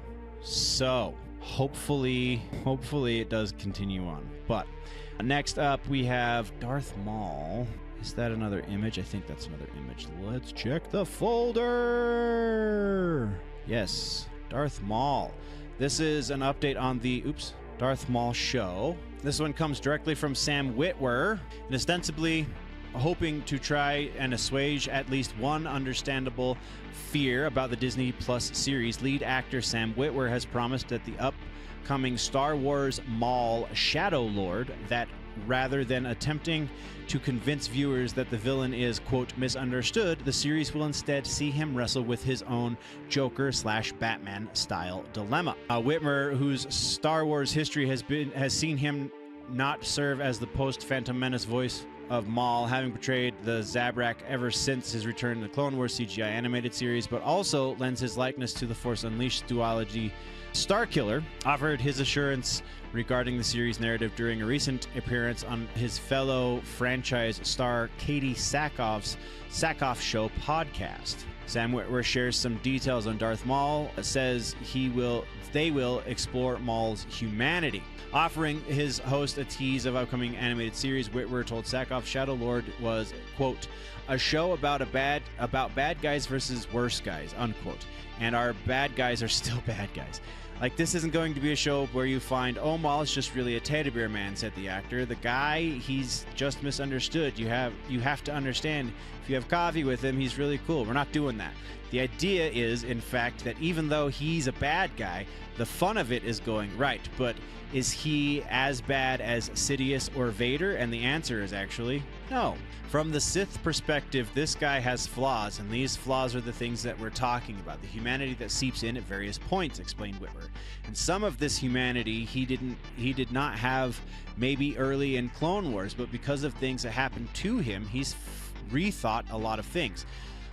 So hopefully it does continue on. But next up we have Darth Maul. Is that another image? I think that's another image. Let's check the folder. Yes, Darth Maul. This is an update on the Darth Maul show. This one comes directly from Sam Witwer, and ostensibly hoping to try and assuage at least one understandable fear about the Disney Plus series. Lead actor Sam Witwer has promised that the upcoming Star Wars Maul Shadow Lord, that rather than attempting to convince viewers that the villain is, quote, misunderstood, the series will instead see him wrestle with his own Joker/Batman style dilemma. Whitmer, whose Star Wars history has seen him not serve as the post-Phantom Menace voice of Maul, having portrayed the Zabrak ever since his return in the Clone Wars CGI animated series, but also lends his likeness to the Force Unleashed duology. Starkiller offered his assurance regarding the series narrative during a recent appearance on his fellow franchise star Katie Sackhoff's Sackhoff Show podcast. Sam Witwer shares some details on Darth Maul, says they will explore Maul's humanity. Offering his host a tease of upcoming animated series, Witwer told Sackhoff Shadow Lord was, quote, a show about bad guys versus worse guys, unquote. And our bad guys are still bad guys. Like, this isn't going to be a show where you find, oh, Maul is just really a teddy bear man, said the actor. The guy, he's just misunderstood. You have to understand, if you have coffee with him, he's really cool. We're not doing that. The idea is, in fact, that even though he's a bad guy, the fun of it is going right. But is he as bad as Sidious or Vader? And the answer is actually no. From the Sith perspective, this guy has flaws, and these flaws are the things that we're talking about, the humanity that seeps in at various points, explained Witwer. And some of this humanity he did not have maybe early in Clone Wars, but because of things that happened to him, he's rethought a lot of things.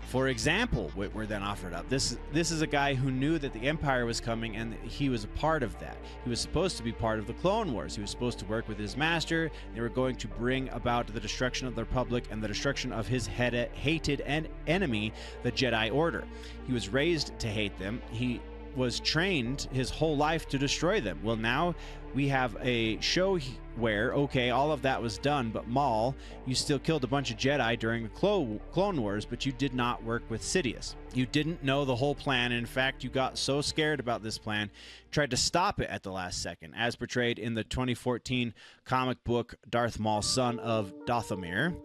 For example, Witwer then offered up, this is a guy who knew that the Empire was coming, and he was a part of that. He was supposed to be part of the Clone Wars. He was supposed to work with his master. They were going to bring about the destruction of the Republic and the destruction of his hated enemy, the Jedi Order. He was raised to hate them. He was trained his whole life to destroy them. Well, now we have a show where, okay, all of that was done, but Maul, you still killed a bunch of Jedi during the Clone Wars, but you did not work with Sidious. You didn't know the whole plan. In fact, you got so scared about this plan, tried to stop it at the last second, as portrayed in the 2014 comic book Darth Maul, Son of Dathomir,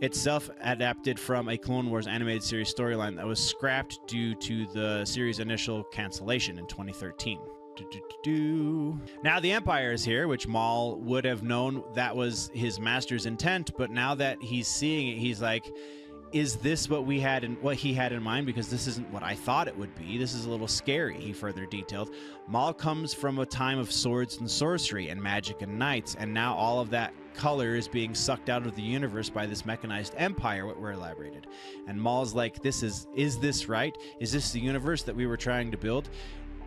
itself adapted from a Clone Wars animated series storyline that was scrapped due to the series' initial cancellation in 2013. Now the Empire is here, which Maul would have known that was his master's intent, but now that he's seeing it, he's like, is this what he had in mind? Because this isn't what I thought it would be. This is a little scary, he further detailed. Maul comes from a time of swords and sorcery and magic and knights, and now all of that color is being sucked out of the universe by this mechanized empire, what we're elaborated. And Maul's like, is this right? Is this the universe that we were trying to build?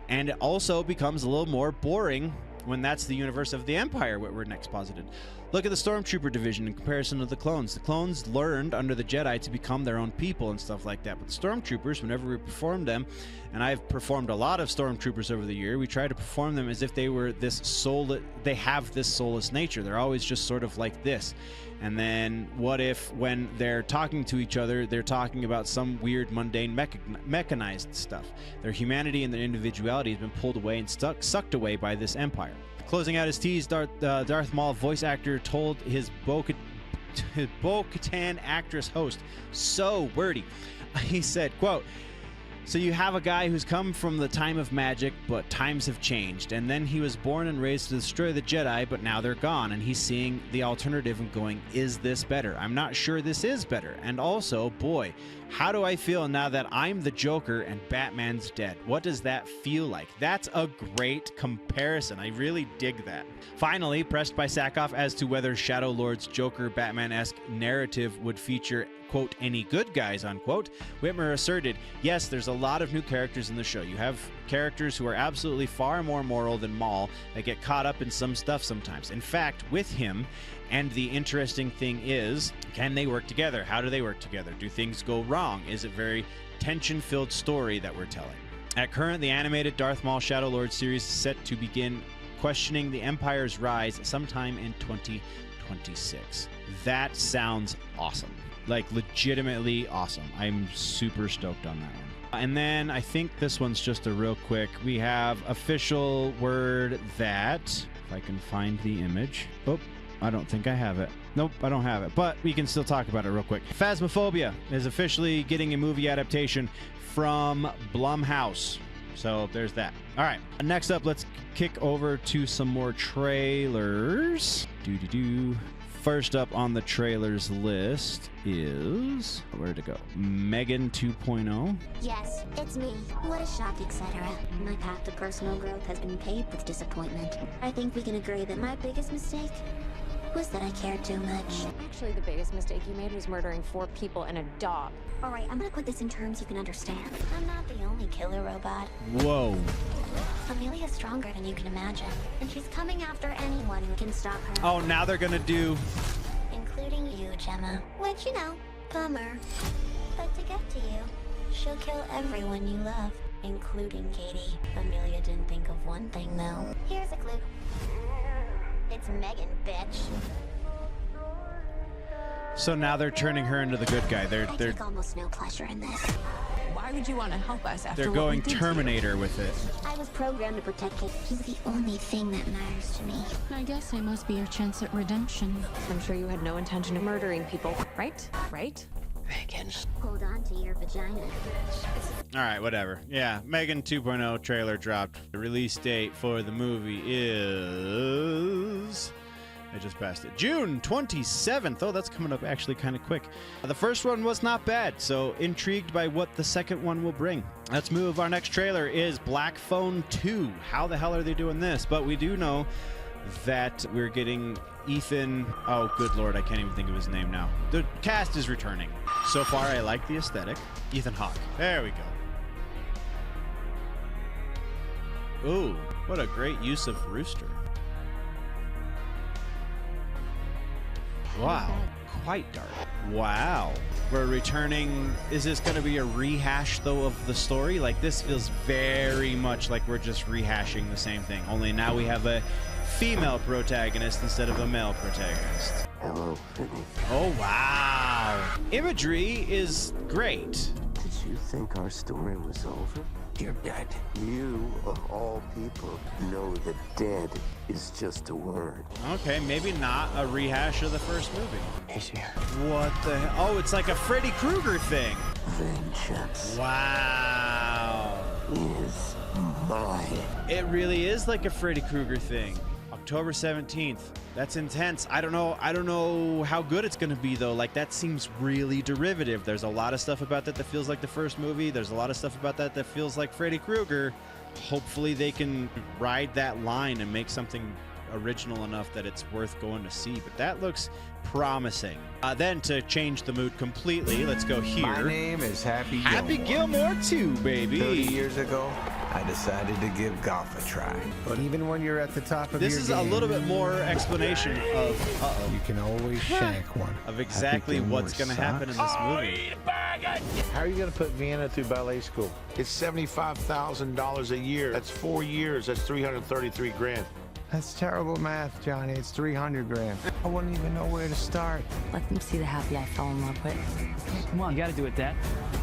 And it also becomes a little more boring when that's the universe of the Empire, what we're next posited. Look at the Stormtrooper division in comparison to the clones. The clones learned under the Jedi to become their own people and stuff like that. But the Stormtroopers, whenever we performed them, and I've performed a lot of Stormtroopers over the year, we try to perform them as if they were they have this soulless nature. They're always just sort of like this. And then what if when they're talking to each other, they're talking about some weird, mundane, mechanized stuff? Their humanity and their individuality has been pulled away and sucked away by this empire. Closing out his tease, Darth Maul voice actor told his Bo-Katan actress host, so wordy, he said, quote, so you have a guy who's come from the time of magic, but times have changed. And then he was born and raised to destroy the Jedi, but now they're gone. And he's seeing the alternative and going, is this better? I'm not sure this is better. And also, boy, how do I feel now that I'm the Joker and Batman's dead? What does that feel like? That's a great comparison. I really dig that. Finally, pressed by Sackhoff as to whether Shadow Lord's Joker Batman-esque narrative would feature, quote, any good guys, unquote, Whitmer asserted, yes, there's a lot of new characters in the show. You have characters who are absolutely far more moral than Maul that get caught up in some stuff sometimes. In fact, with him, and the interesting thing is, can they work together? How do they work together? Do things go wrong? Is it very tension-filled story that we're telling? At current, the animated Darth Maul Shadow Lord series is set to begin questioning the Empire's rise sometime in 2026. That sounds awesome. Like, legitimately awesome. I'm super stoked on that one. And then I think this one's just a real quick. We have official word that If I can find the image. Oh, I don't think I have it. Nope, I don't have it. But we can still talk about it real quick. Phasmophobia is officially getting a movie adaptation from Blumhouse. So there's that. All right. Next up, let's kick over to some more trailers. First up on the trailers list is... where'd it go? Megan 2.0. Yes, it's me. What a shock, etc. My path to personal growth has been paved with disappointment. I think we can agree that my biggest mistake was that I cared too much. Actually, the biggest mistake you made was murdering 4 people and a dog. All right, I'm gonna put this in terms you can understand. I'm not the only killer robot. Whoa. Amelia's stronger than you can imagine, and she's coming after anyone who can stop her. Oh, now they're gonna do... including you, Gemma. Which, you know, bummer. But to get to you, she'll kill everyone you love, including Katie. Amelia didn't think of one thing, though. Here's a clue. It's Megan, bitch. So now they're turning her into the good guy. I take almost no pleasure in this. Why would you want to help us after they're what we going did to you? Terminator with it. I was programmed to protect Kate. He's the only thing that matters to me. I guess I must be your chance at redemption. I'm sure you had no intention of murdering people, right? Right? Megan. Hold on to your vagina. All right, whatever. Yeah, Megan 2.0 trailer dropped. The release date for the movie is... I just passed it. June 27th. Oh, that's coming up actually kind of quick. The first one was not bad, so intrigued by what the second one will bring. Let's move. Our next trailer is Black Phone 2. How the hell are they doing this? But we do know that we're getting Ethan... oh, good lord, I can't even think of his name now. The cast is returning. So far, I like the aesthetic. Ethan Hawke. There we go. Ooh, what a great use of Rooster. Wow, quite dark. Wow. We're returning... is this going to be a rehash, though, of the story? Like, this feels very much like we're just rehashing the same thing. Only now we have a female protagonist instead of a male protagonist. Hello, Vinny. Oh, wow. Imagery is great. Did you think our story was over? You're dead. You, of all people, know that dead is just a word. Okay, maybe not a rehash of the first movie. He's here. What the hell? Oh, it's like a Freddy Krueger thing. Vengeance. Wow. Is mine. It really is like a Freddy Krueger thing. October 17th. That's intense. I don't know how good it's going to be, though. Like, that seems really derivative. There's a lot of stuff about that feels like the first movie. There's a lot of stuff about that feels like Freddy Krueger. Hopefully they can ride that line and make something original enough that it's worth going to see. But that looks promising. Then to change the mood completely, let's go here. My name is Happy Gilmore. Happy Gilmore 2, baby. 30 years ago, I decided to give golf a try. But even when you're at the top of this your is game, a little bit more explanation of you can always shank one. Of exactly what's going to happen in this movie. How are you going to put Vienna through ballet school? It's $75,000 a year. That's 4 years. That's 333 grand. That's terrible math, Johnny. It's 300 grand. I wouldn't even know where to start. Let them see the happy I fell in love with. Come on, you got to do it, Dad.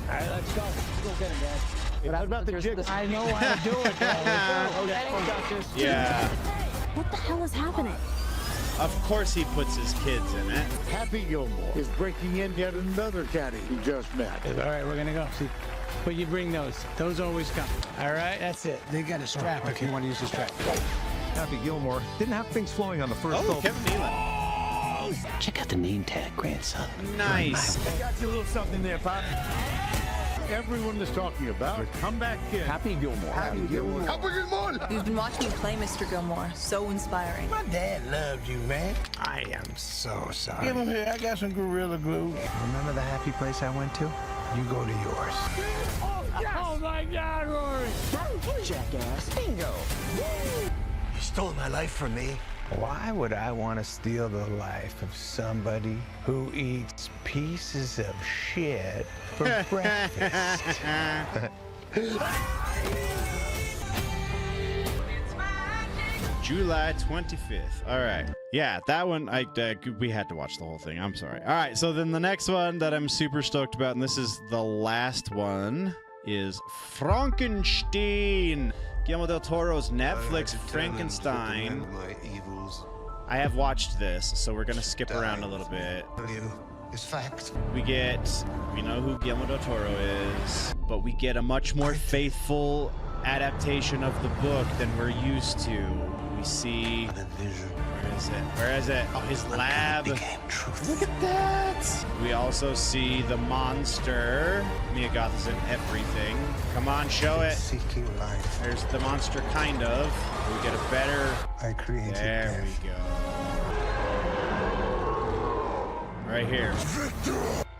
All right, let's go. Let's go get him, Dad. But how about the jig? I know how to do it, Yeah. What the hell is happening? Of course he puts his kids in it. Happy Gilmore is breaking in yet another caddy you just met. All right, we're going to go. See, but you bring those. Those always come. All right, that's it. They got a strap if you want to use the strap. Happy Gilmore didn't have things flowing on the first film. Kevin Nealon. Check out the name tag, grandson. Nice. I got you a little something there, Pop. Everyone is talking about a comeback kid. Happy Gilmore. Happy Gilmore. Happy Gilmore. You've been watching you play, Mr. Gilmore. So inspiring. My dad loved you, man. I am so sorry. Give him here. I got some Gorilla Glue. Remember the happy place I went to? You go to yours. Oh, my God, Rory. Jackass. Bingo. You stole my life from me. Why would I want to steal the life of somebody who eats pieces of shit for breakfast? July 25th. All right. Yeah, that one, we had to watch the whole thing. I'm sorry. All right, so then the next one that I'm super stoked about, and this is the last one, is Frankenstein. Guillermo del Toro's Netflix Frankenstein. I have watched this, so we're gonna skip around a little bit. Is fact. We know who Guillermo del Toro is, but we get a much more faithful adaptation of the book than we're used to. We see, where is it? Oh, his lab. Look at that. We also see the monster. Mia Goth is in everything. Come on, show it. Seeking life. There's the monster, kind of. We get a better. I created There we go. Right here.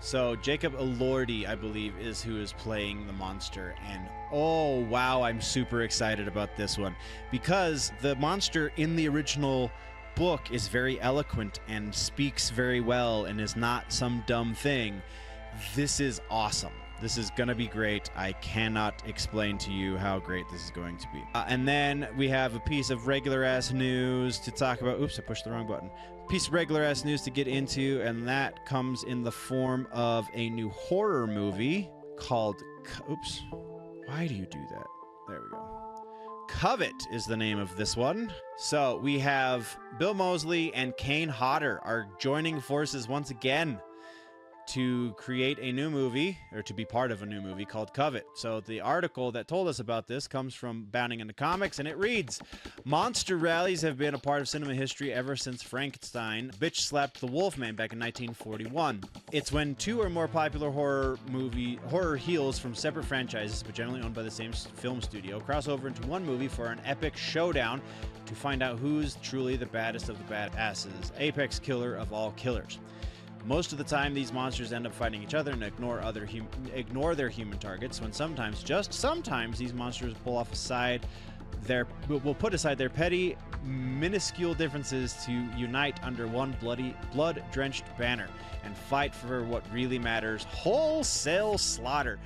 So Jacob Elordi, I believe, is who is playing the monster, and oh wow, I'm super excited about this one because the monster in the original book is very eloquent and speaks very well and is not some dumb thing. This is awesome. This is gonna be great. I cannot explain to you how great this is going to be. And then we have a piece of regular ass news to talk about. Oops, I pushed the wrong button. Piece of regular ass news to get into, and that comes in the form of a new horror movie called oops, why do you do that? There we go. Covet is the name of this one. So we have Bill Moseley and Kane Hodder are joining forces once again to create a new movie, or to be part of a new movie called Covet. So the article that told us about this comes from Bounding into Comics, and it reads, monster rallies have been a part of cinema history ever since Frankenstein bitch-slapped the Wolfman back in 1941. It's when two or more popular horror heels from separate franchises, but generally owned by the same film studio, cross over into one movie for an epic showdown to find out who's truly the baddest of the badasses, apex killer of all killers. Most of the time, these monsters end up fighting each other and ignore their human targets, when sometimes, just sometimes, these monsters will put aside their petty, minuscule differences to unite under one blood-drenched banner and fight for what really matters: wholesale slaughter.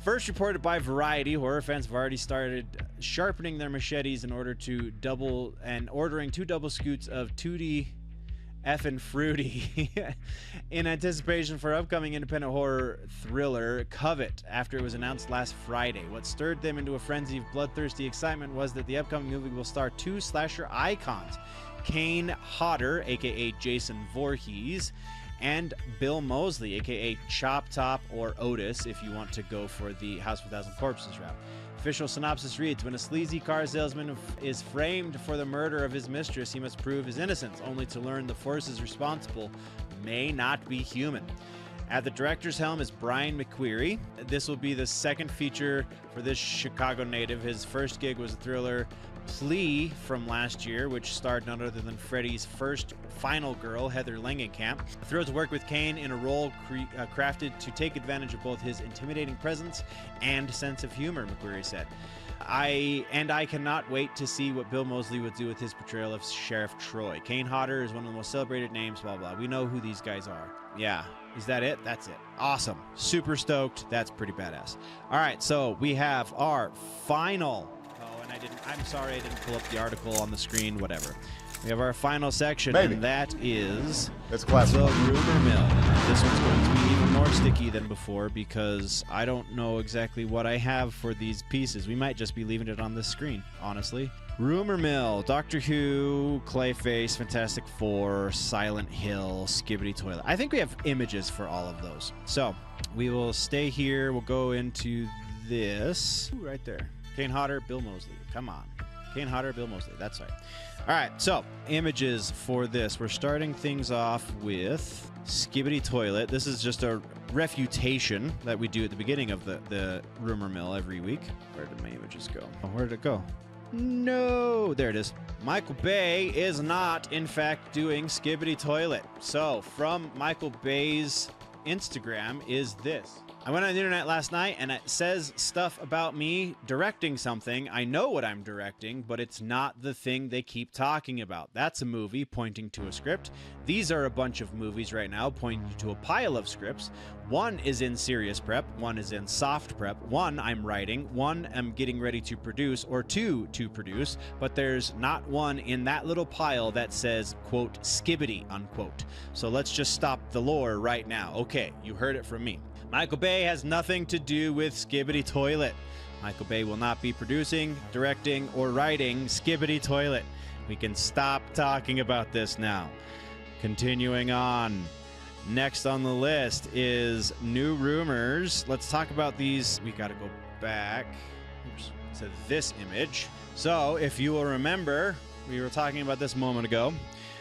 First reported by Variety, horror fans have already started sharpening their machetes in order to ordering 2 double scoots of 2D effing fruity in anticipation for upcoming independent horror thriller Covet after it was announced last Friday. What stirred them into a frenzy of bloodthirsty excitement was that the upcoming movie will star 2 slasher icons, Kane Hodder, aka Jason Voorhees, and Bill Moseley, aka Chop Top or Otis, if you want to go for the House of a Thousand Corpses route. Official synopsis reads, when a sleazy car salesman is framed for the murder of his mistress, he must prove his innocence, only to learn the forces responsible may not be human. At the director's helm is Brian McQuarrie. This will be the second feature for this Chicago native. His first gig was a thriller Plea from last year, which starred none other than Freddy's first final girl, Heather Langenkamp. Thrilled to work with Kane in a role crafted to take advantage of both his intimidating presence and sense of humor, McQuarrie said. I cannot wait to see what Bill Moseley would do with his portrayal of Sheriff Troy. Kane Hodder is one of the most celebrated names, blah, blah. We know who these guys are. Yeah. Is that it? That's it. Awesome. Super stoked. That's pretty badass. All right. So we have our final... I'm sorry I didn't pull up the article on the screen, whatever. We have our final section, and that is the rumor mill. This one's going to be even more sticky than before because I don't know exactly what I have for these pieces. We might just be leaving it on this screen, honestly. Rumor mill, Doctor Who, Clayface, Fantastic Four, Silent Hill, Skibbity Toilet. I think we have images for all of those. So we will stay here. We'll go into this. Ooh, right there. Kane Hodder, Bill Moseley. Come on. Kane Hodder, Bill Moseley. That's right. All right, so images for this. We're starting things off with Skibbity Toilet. This is just a refutation that we do at the beginning of the rumor mill every week. Where did my images go? Oh, where did it go? No, there it is. Michael Bay is not, in fact, doing Skibbity Toilet. So from Michael Bay's Instagram is this. I went on the internet last night and it says stuff about me directing something. I know what I'm directing, but it's not the thing they keep talking about. That's a movie pointing to a script. These are a bunch of movies right now pointing to a pile of scripts. One is in serious prep, one is in soft prep, one I'm writing, one I'm getting ready to produce, or 2 to produce, but there's not one in that little pile that says, quote, Skibbity, unquote. So let's just stop the lore right now. Okay, you heard it from me. Michael Bay has nothing to do with Skibbity Toilet. Michael Bay will not be producing, directing, or writing Skibbity Toilet. We can stop talking about this now. Continuing on. Next on the list is new rumors. Let's talk about these. We got to go back to this image. So, if you will remember, we were talking about this a moment ago.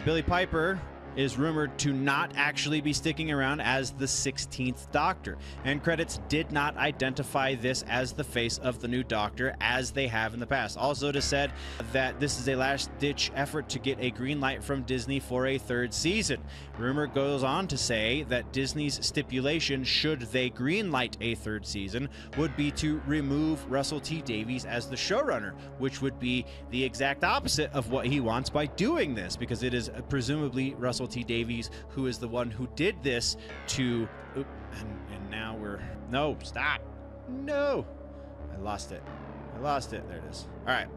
Billy Piper is rumored to not actually be sticking around as the 16th Doctor, and credits did not identify this as the face of the new Doctor as they have in the past. Also, it is said that this is a last-ditch effort to get a green light from Disney for a third season. Rumor goes on to say that Disney's stipulation, should they greenlight a third season, would be to remove Russell T Davies as the showrunner, which would be the exact opposite of what he wants by doing this, because it is presumably Russell T Davies who is the one who did this to... And now we're... No, stop. No. I lost it. There it is. All right.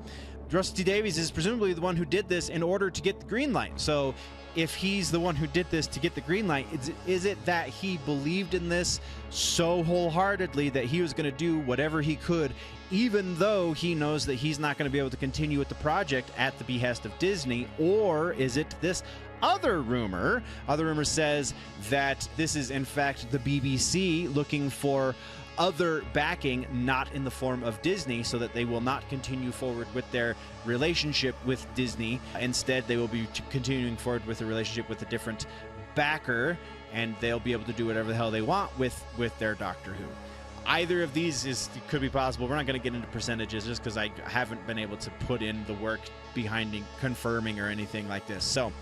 Russell T Davies is presumably the one who did this in order to get the green light. So if he's the one who did this to get the green light, is it that he believed in this so wholeheartedly that he was going to do whatever he could, even though he knows that he's not going to be able to continue with the project at the behest of Disney? Or is it this other rumor? Other rumor says that this is in fact the BBC looking for other backing, not in the form of Disney, so that they will not continue forward with their relationship with Disney. Instead, they will be continuing forward with a relationship with a different backer, and they'll be able to do whatever the hell they want with their Doctor Who. Either of these could be possible. We're not going to get into percentages just because I haven't been able to put in the work behind confirming or anything like this. So,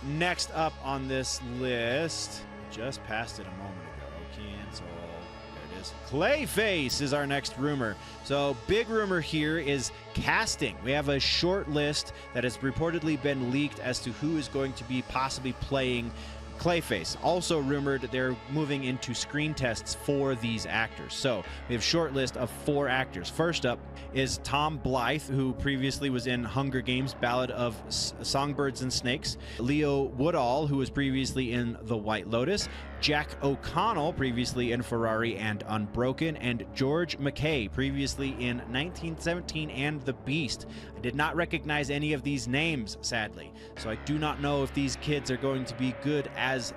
next up on this list, just passed it a moment ago. Cancel. There it is. Clayface is our next rumor. So, big rumor here is casting. We have a short list that has reportedly been leaked as to who is going to be possibly playing Clayface. Also rumored they're moving into screen tests for these actors. So we have a short list of 4 actors. First up is Tom Blythe, who previously was in Hunger Games, Ballad of Songbirds and Snakes. Leo Woodall, who was previously in The White Lotus. Jack O'Connell, previously in Ferrari and Unbroken. And George McKay, previously in 1917 and The Beast. I did not recognize any of these names, sadly. So I do not know if these kids are going to be good as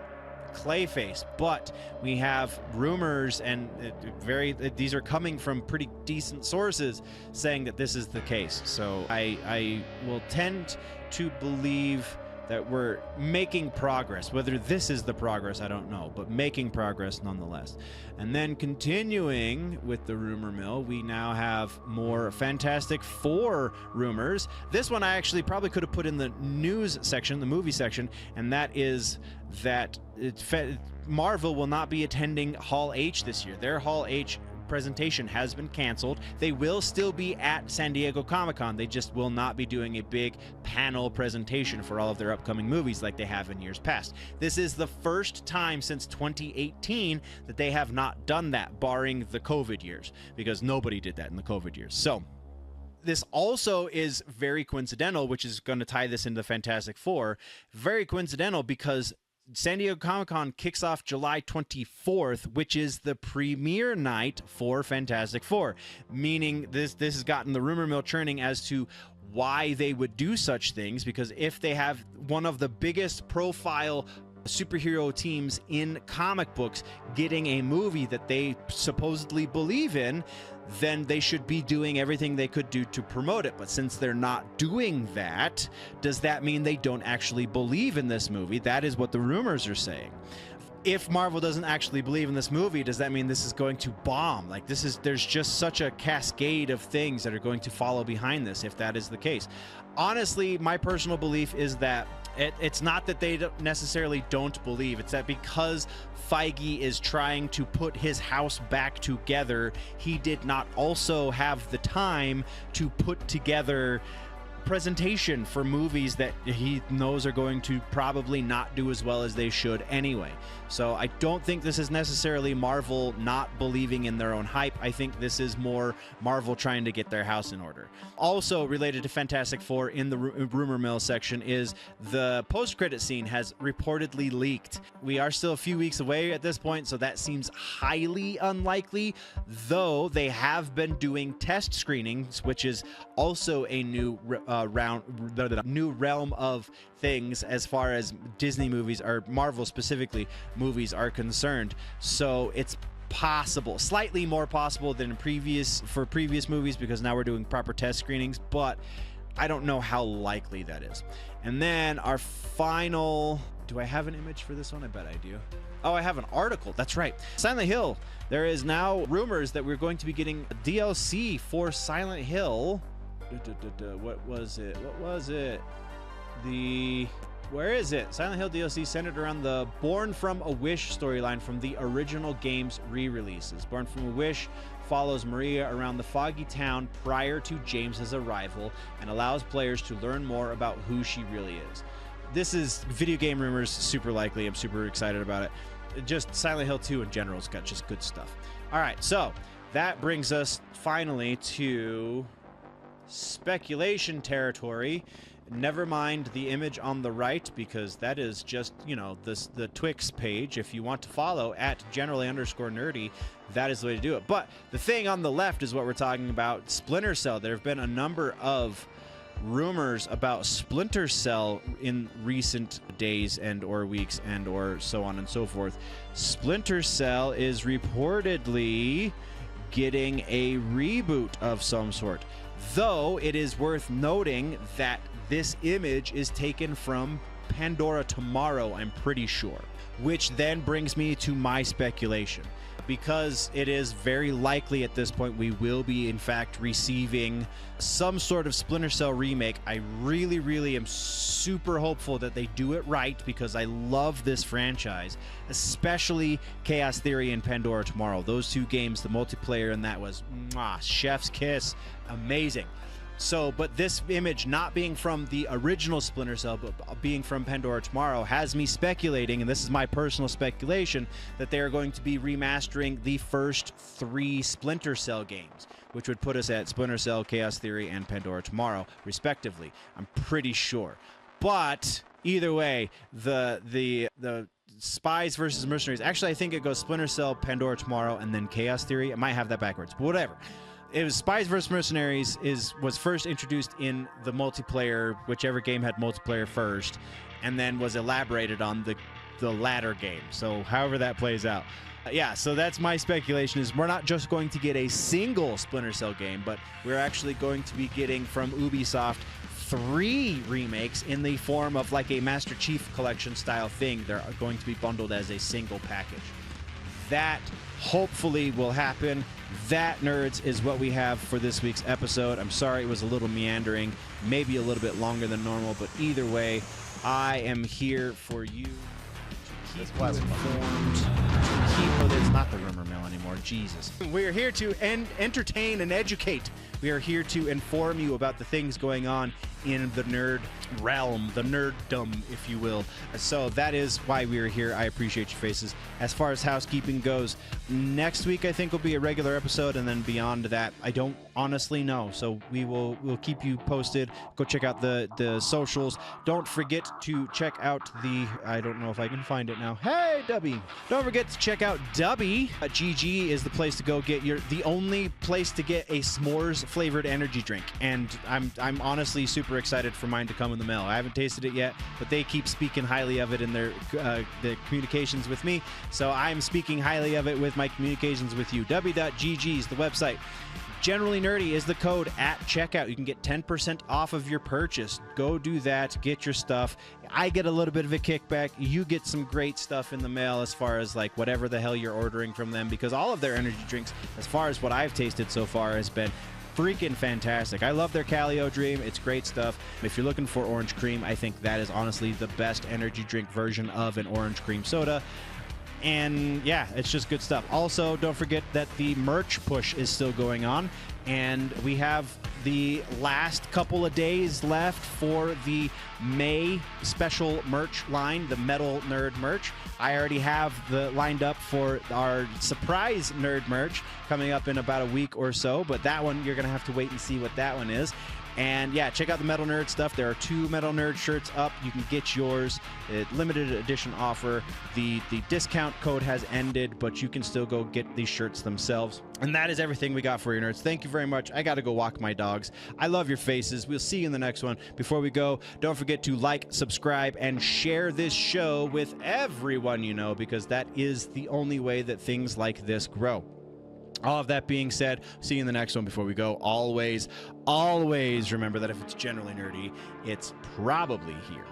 Clayface, but we have rumors, and these are coming from pretty decent sources saying that this is the case. So I will tend to believe that we're making progress. Whether this is the progress, I don't know, but making progress nonetheless. And then continuing with the rumor mill, we now have more Fantastic Four rumors. This one I actually probably could have put in the news section, the movie section, and that is that Marvel will not be attending Hall H this year. Their Hall H presentation has been canceled. They will still be at San Diego Comic-Con. They just will not be doing a big panel presentation for all of their upcoming movies like they have in years past. This is the first time since 2018 that they have not done that, barring the COVID years, because nobody did that in the COVID years. So this also is very coincidental, which is going to tie this into Fantastic Four. Very coincidental because San Diego Comic-Con kicks off July 24th, which is the premiere night for Fantastic Four, meaning this has gotten the rumor mill churning as to why they would do such things, because if they have one of the biggest profile superhero teams in comic books getting a movie that they supposedly believe in, then they should be doing everything they could do to promote it. But since they're not doing that, does that mean they don't actually believe in this movie? That is what the rumors are saying. If Marvel doesn't actually believe in this movie, does that mean this is going to bomb? Like, there's just such a cascade of things that are going to follow behind this if that is the case. Honestly, my personal belief is that it's not that they necessarily don't believe. It's that because Feige is trying to put his house back together, he did not also have the time to put together presentation for movies that he knows are going to probably not do as well as they should anyway. So I don't think this is necessarily Marvel not believing in their own hype. I think this is more Marvel trying to get their house in order. Also related to Fantastic Four in the rumor mill section is the post-credit scene has reportedly leaked. We are still a few weeks away at this point, so that seems highly unlikely, though they have been doing test screenings, which is also a new new realm of things as far as Disney movies, or Marvel specifically movies, are concerned. So it's possible, slightly more possible than previous movies, because now we're doing proper test screenings, but I don't know how likely that is. And then our final, do I have an image for this one? I bet I do. Oh, I have an article. That's right. Silent Hill. There is now rumors that we're going to be getting a DLC for Silent Hill. What was it? Where is it? Silent Hill DLC centered around the Born from a Wish storyline from the original game's re-releases. Born from a Wish follows Maria around the foggy town prior to James's arrival and allows players to learn more about who she really is. This is video game rumors, super likely. I'm super excited about it. Just Silent Hill 2 in general has got just good stuff. All right, so that brings us finally to speculation territory. Never mind the image on the right, because that is just, you know, the Twix page. If you want to follow at generally_nerdy, that is the way to do it. But the thing on the left is what we're talking about, Splinter Cell. There have been a number of rumors about Splinter Cell in recent days and or weeks and or so on and so forth. Splinter Cell is reportedly getting a reboot of some sort, though it is worth noting that this image is taken from Pandora Tomorrow, I'm pretty sure, which then brings me to my speculation. Because it is very likely at this point we will be in fact receiving some sort of Splinter Cell remake. I really, really am super hopeful that they do it right, because I love this franchise, especially Chaos Theory and Pandora Tomorrow. Those two games, the multiplayer and that was chef's kiss, amazing. So, but this image not being from the original Splinter Cell, but being from Pandora Tomorrow, has me speculating, and this is my personal speculation, that they are going to be remastering the first 3 Splinter Cell games, which would put us at Splinter Cell, Chaos Theory, and Pandora Tomorrow, respectively. I'm pretty sure. But either way, the Spies versus Mercenaries, actually I think it goes Splinter Cell, Pandora Tomorrow, and then Chaos Theory. I might have that backwards, but whatever. It was Spies vs. Mercenaries was first introduced in the multiplayer, whichever game had multiplayer first, and then was elaborated on the latter game. So however that plays out. Yeah, so that's my speculation, is we're not just going to get a single Splinter Cell game, but we're actually going to be getting from Ubisoft 3 remakes in the form of like a Master Chief Collection style thing. They're going to be bundled as a single package. That hopefully will happen. That, nerds, is what we have for this week's episode. I'm sorry it was a little meandering, maybe a little bit longer than normal, but either way, I am here for you to keep you informed. It's not the rumor mill anymore. Jesus. We are here to entertain and educate. We are here to inform you about the things going on in the nerd realm, the nerddom, if you will. So that is why we are here. I appreciate your faces. As far as housekeeping goes, next week I think will be a regular episode, and then beyond that, I don't honestly know. So we'll keep you posted. Go check out the socials. Don't forget to check out I don't know if I can find it now. Hey, Dubby! Don't forget to check out Dubby. GG is the place to go get the only place to get a s'mores flavored energy drink, and I'm honestly super excited for mine to come in the mail. I haven't tasted it yet, but they keep speaking highly of it in their communications with me, so I'm speaking highly of it with my communications with you. W.GG is the website. Generally Nerdy is the code at checkout. You can get 10% off of your purchase. Go do that. Get your stuff. I get a little bit of a kickback. You get some great stuff in the mail as far as like whatever the hell you're ordering from them, because all of their energy drinks, as far as what I've tasted so far, has been freaking fantastic. I love their Calio Dream. It's great stuff. If you're looking for orange cream, I think that is honestly the best energy drink version of an orange cream soda. And yeah, it's just good stuff. Also, don't forget that the merch push is still going on, and we have the last couple of days left for the May special merch line, the Metal Nerd merch. I already have the lined up for our surprise nerd merch coming up in about a week or so, but that one, you're going to have to wait and see what that one is. And yeah, check out the Metal Nerd stuff. There are 2 Metal Nerd shirts up. You can get yours. Limited edition offer. The discount code has ended, but you can still go get these shirts themselves. And that is everything we got for you, nerds. Thank you very much. I got to go walk my dogs. I love your faces. We'll see you in the next one. Before we go, don't forget to like, subscribe, and share this show with everyone you know, because that is the only way that things like this grow. All of that being said, see you in the next one. Before we go, always remember that if it's generally nerdy, it's probably here.